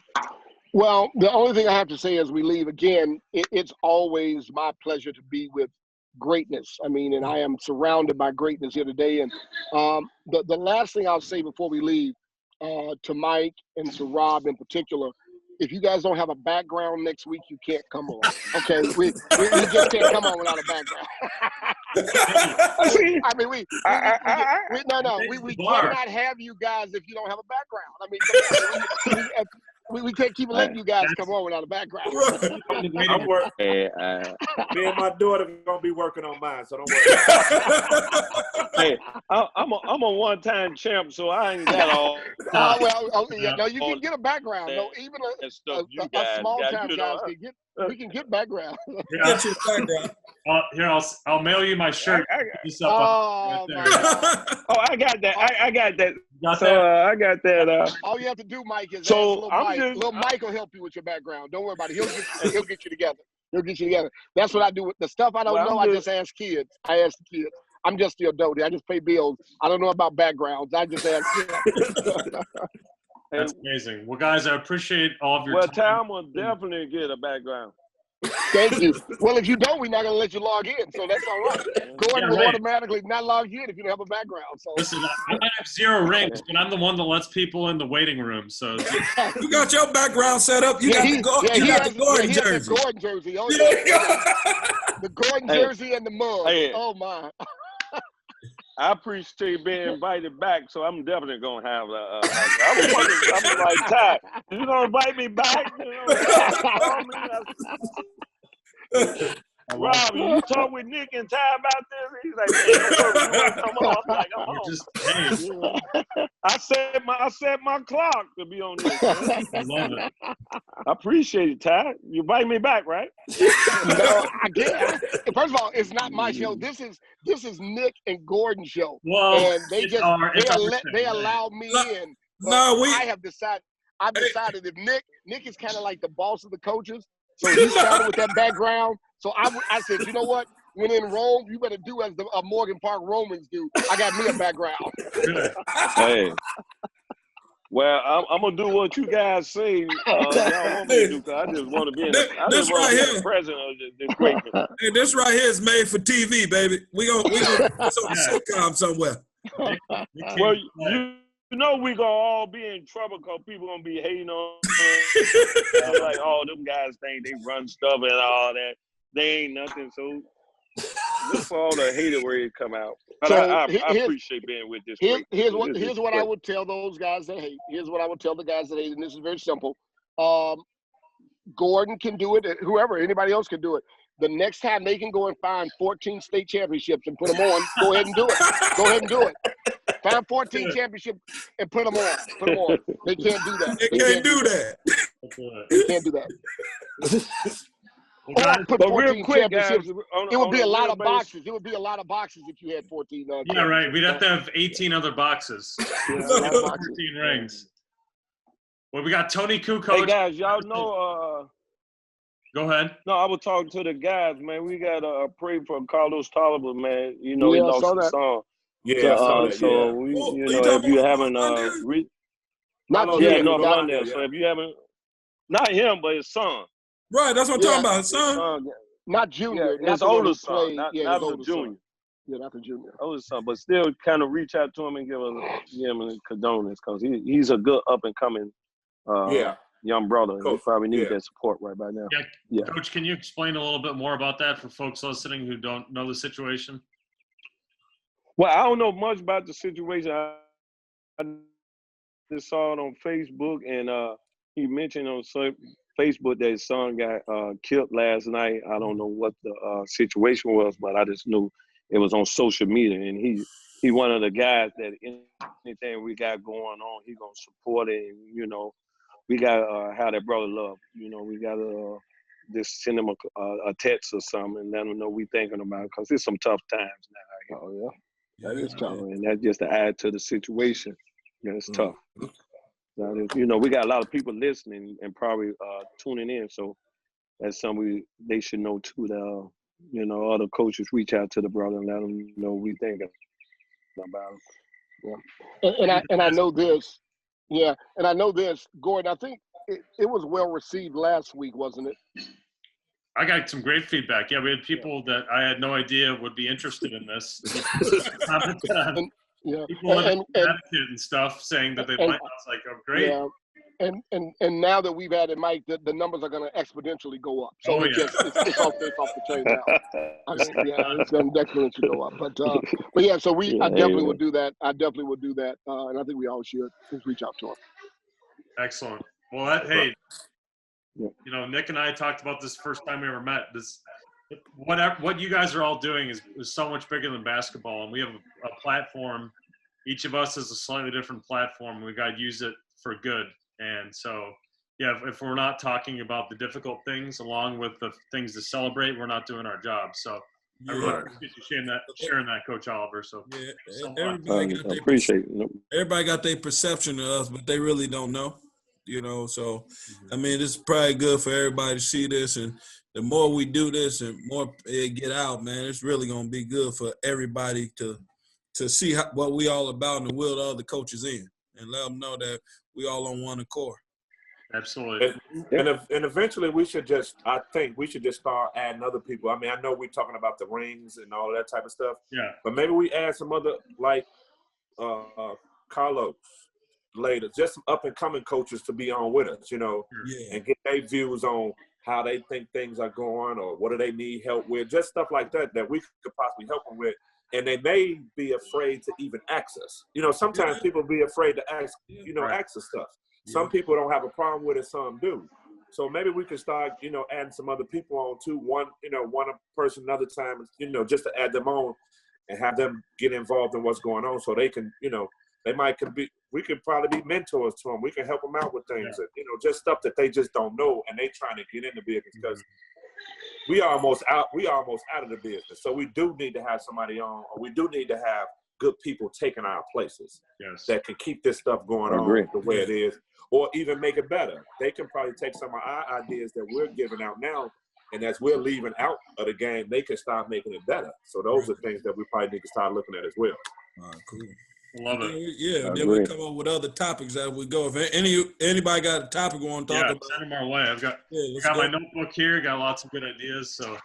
Well, the only thing I have to say as we leave, again, it's always my pleasure to be with greatness. I mean, and I am surrounded by greatness here today. And the last thing I'll say before we leave, to Mike and to Rob in particular, if you guys don't have a background next week, you can't come on. Okay, we just can't come on without a background. I mean, we cannot have you guys if you don't have a background. I mean, we can't keep letting you guys come on without a background. I'm working. Me and my daughter are gonna be working on mine, so don't worry. Hey, I'm a one-time champ, so I ain't got all. No, you can get a background. No, even a small time guys can get. We can get background. Get your background. Here, I'll mail you my shirt. I got that. I got that. Got so that? I got that. All you have to do, Mike, is so ask Little Mike will help you with your background. Don't worry about it. He'll get you together. He'll get you together. That's what I do with the stuff I don't know. I just ask kids. I ask the kids. I'm just the adult. I just pay bills. I don't know about backgrounds. I just ask kids. That's amazing. Well, guys, I appreciate all of your time. Tom will definitely get a background. Thank you. Well, if you don't, we're not going to let you log in, so that's all right. Gordon will automatically not log in if you don't have a background. So listen, I might have 0 rings, but I'm the one that lets people in the waiting room. So you got your background set up. You got the Gordon jersey. The Gordon jersey. Oh, yeah. The Gordon jersey and the mug. Hey. Oh my. I appreciate being invited back, so I'm definitely gonna have I'm like, Ty, you gonna invite me back? Rob, you talk with Nick and Ty about this? He's like, come on. I'm like, I'm on. I set my clock to be on this. I love it. I appreciate it, Ty. You invite me back, right? No, I get. First of all, it's not my show. This is Nick and Gordon's show. Well, and they allow me in. I've decided if Nick is kind of like the boss of the coaches, so he started with that background. So I said, you know what? When in Rome, you better do as the Morgan Park Romans do. I got me a background. Hey. Well, I'm gonna do what you guys say. Y'all want me to do, 'cause I just want to be the president of this great. Hey, this right here is made for TV, baby. We gonna put this on the sitcom somewhere. Well, you know we gonna all be in trouble because people gonna be hating on like, oh, them guys think they run stuff and all that. They ain't nothing. So look for all the hater words come out. But So I appreciate being with this. Here's what I would tell those guys that hate. Here's what I would tell the guys that hate, and this is very simple. Gordon can do it. Whoever, anybody else can do it. The next time they can go and find 14 state championships and put them on, go ahead and do it. Go ahead and do it. Find 14 championships and put them on. Put them on. They can't do that. They can't do that. They can't do that. Or put 14 championships. It would be a lot of boxes. It would be a lot of boxes if you had 14. Yeah, right. We'd have to have 18 other boxes. 14 rings. Well, we got Tony Kukoc. Hey, guys, y'all know Go ahead. No, I was talking to the guys, man. We got to pray for Carlos Tolliver, man. You know, he lost the song. Yeah, so we, you know, if you haven't not there. So if you haven't, not him, but his son. Right, that's what I'm talking about. His son. Not Junior. Yeah, his older son, not the junior. Yeah, not the junior. Older son, but still kind of reach out to him and give him a condolence because he's a good up and coming young brother. And he probably need that support right by now. Yeah. Coach, can you explain a little bit more about that for folks listening who don't know the situation? Well, I don't know much about the situation. I just saw it on Facebook, and he mentioned on Facebook that his son got killed last night. I don't know what the situation was, but I just knew it was on social media, and he one of the guys that anything we got going on, he gonna support it. And, you know, we got how that brother love. You know, we got to just send him a text or something and let him know we thinking about it because there's some tough times now. Oh yeah, that is tough, and that's just to add to the situation. Yeah, it's tough. You know, we got a lot of people listening and probably tuning in, so that's something they should know too. That you know, other coaches reach out to the brother and let them know we think about him. Yeah, and I know this. Yeah, and I know this, Gordon. I think it was well received last week, wasn't it? I got some great feedback. Yeah, we had people that I had no idea would be interested in this. People and stuff saying that they might. I was like, oh, great. Yeah. And now that we've added Mike, the numbers are going to exponentially go up. So it's off the chain now. It's going to exponentially go up. But yeah, so I definitely would do that. And I think we all should just reach out to him. Excellent. Well, hey, you know, Nick and I talked about this first time we ever met. What you guys are all doing is so much bigger than basketball, and we have a platform. Each of us has a slightly different platform. We got to use it for good. And so, yeah, if we're not talking about the difficult things along with the things to celebrate, we're not doing our job. So I really appreciate you sharing that, Coach Oliver. So everybody got their perception of us, but they really don't know. You know, so I mean, it's probably good for everybody to see this, and the more we do this and more it get out, man, it's really gonna be good for everybody to see what we all about and will the other coaches in, and let them know that we all on one accord. Absolutely. And eventually I think we should just start adding other people. I mean, I know we're talking about the rings and all that type of stuff. Yeah. But maybe we add some other, like Carlos later, just some up and coming coaches to be on with us, you know, and get their views on how they think things are going or what do they need help with, just stuff like that we could possibly help them with. And they may be afraid to even ask us. You know, sometimes people be afraid to ask, ask us stuff. Some people don't have a problem with it, some do. So maybe we could start, you know, adding some other people on too. One person another time, you know, just to add them on and have them get involved in what's going on so they can, you know, we could probably be mentors to them. We can help them out with things, that, you know, just stuff that they just don't know and they trying to get in the business because we are almost out of the business. So we do need to have somebody on, or we do need to have good people taking our places that can keep this stuff going on the way it is, or even make it better. They can probably take some of our ideas that we're giving out now, and as we're leaving out of the game, they can start making it better. So those are things that we probably need to start looking at as well. All right, cool. Love it. Yeah, then we come up with other topics as we go. If anybody got a topic we want to talk about, send them our way. I've got my notebook here. Got lots of good ideas. So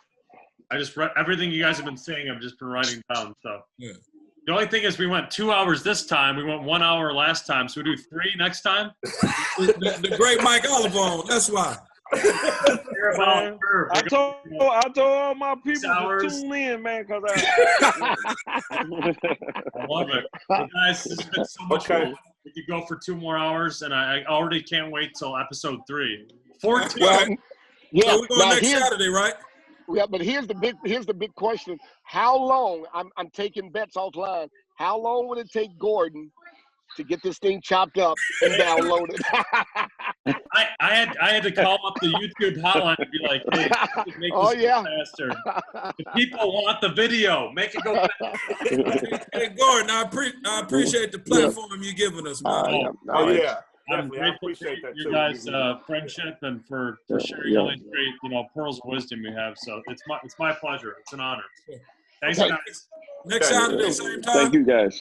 I just everything you guys have been saying, I've just been writing down. So The only thing is we went 2 hours this time. We went 1 hour last time. So we do 3 next time? The great Mike Oliver, that's why. I told all my people to tune in, man, because I love it. Well, guys, this has been so much fun. We could go for 2 more hours, and I already can't wait till episode 3. 14. Well, yeah. So we're going next Saturday, right? Yeah, but here's the big question. How long, I'm taking bets offline, how long would it take Gordon to get this thing chopped up and downloaded? I had to call up the YouTube hotline and be like, hey, make this go faster. The people want the video. Make it go faster. Hey, Gordon, I appreciate the platform you're giving us, man. I'm grateful for your guys' friendship and for sharing all these great, pearls of wisdom you have. So it's my pleasure. It's an honor. Thanks, guys. Next Saturday, same time. Thank you, guys.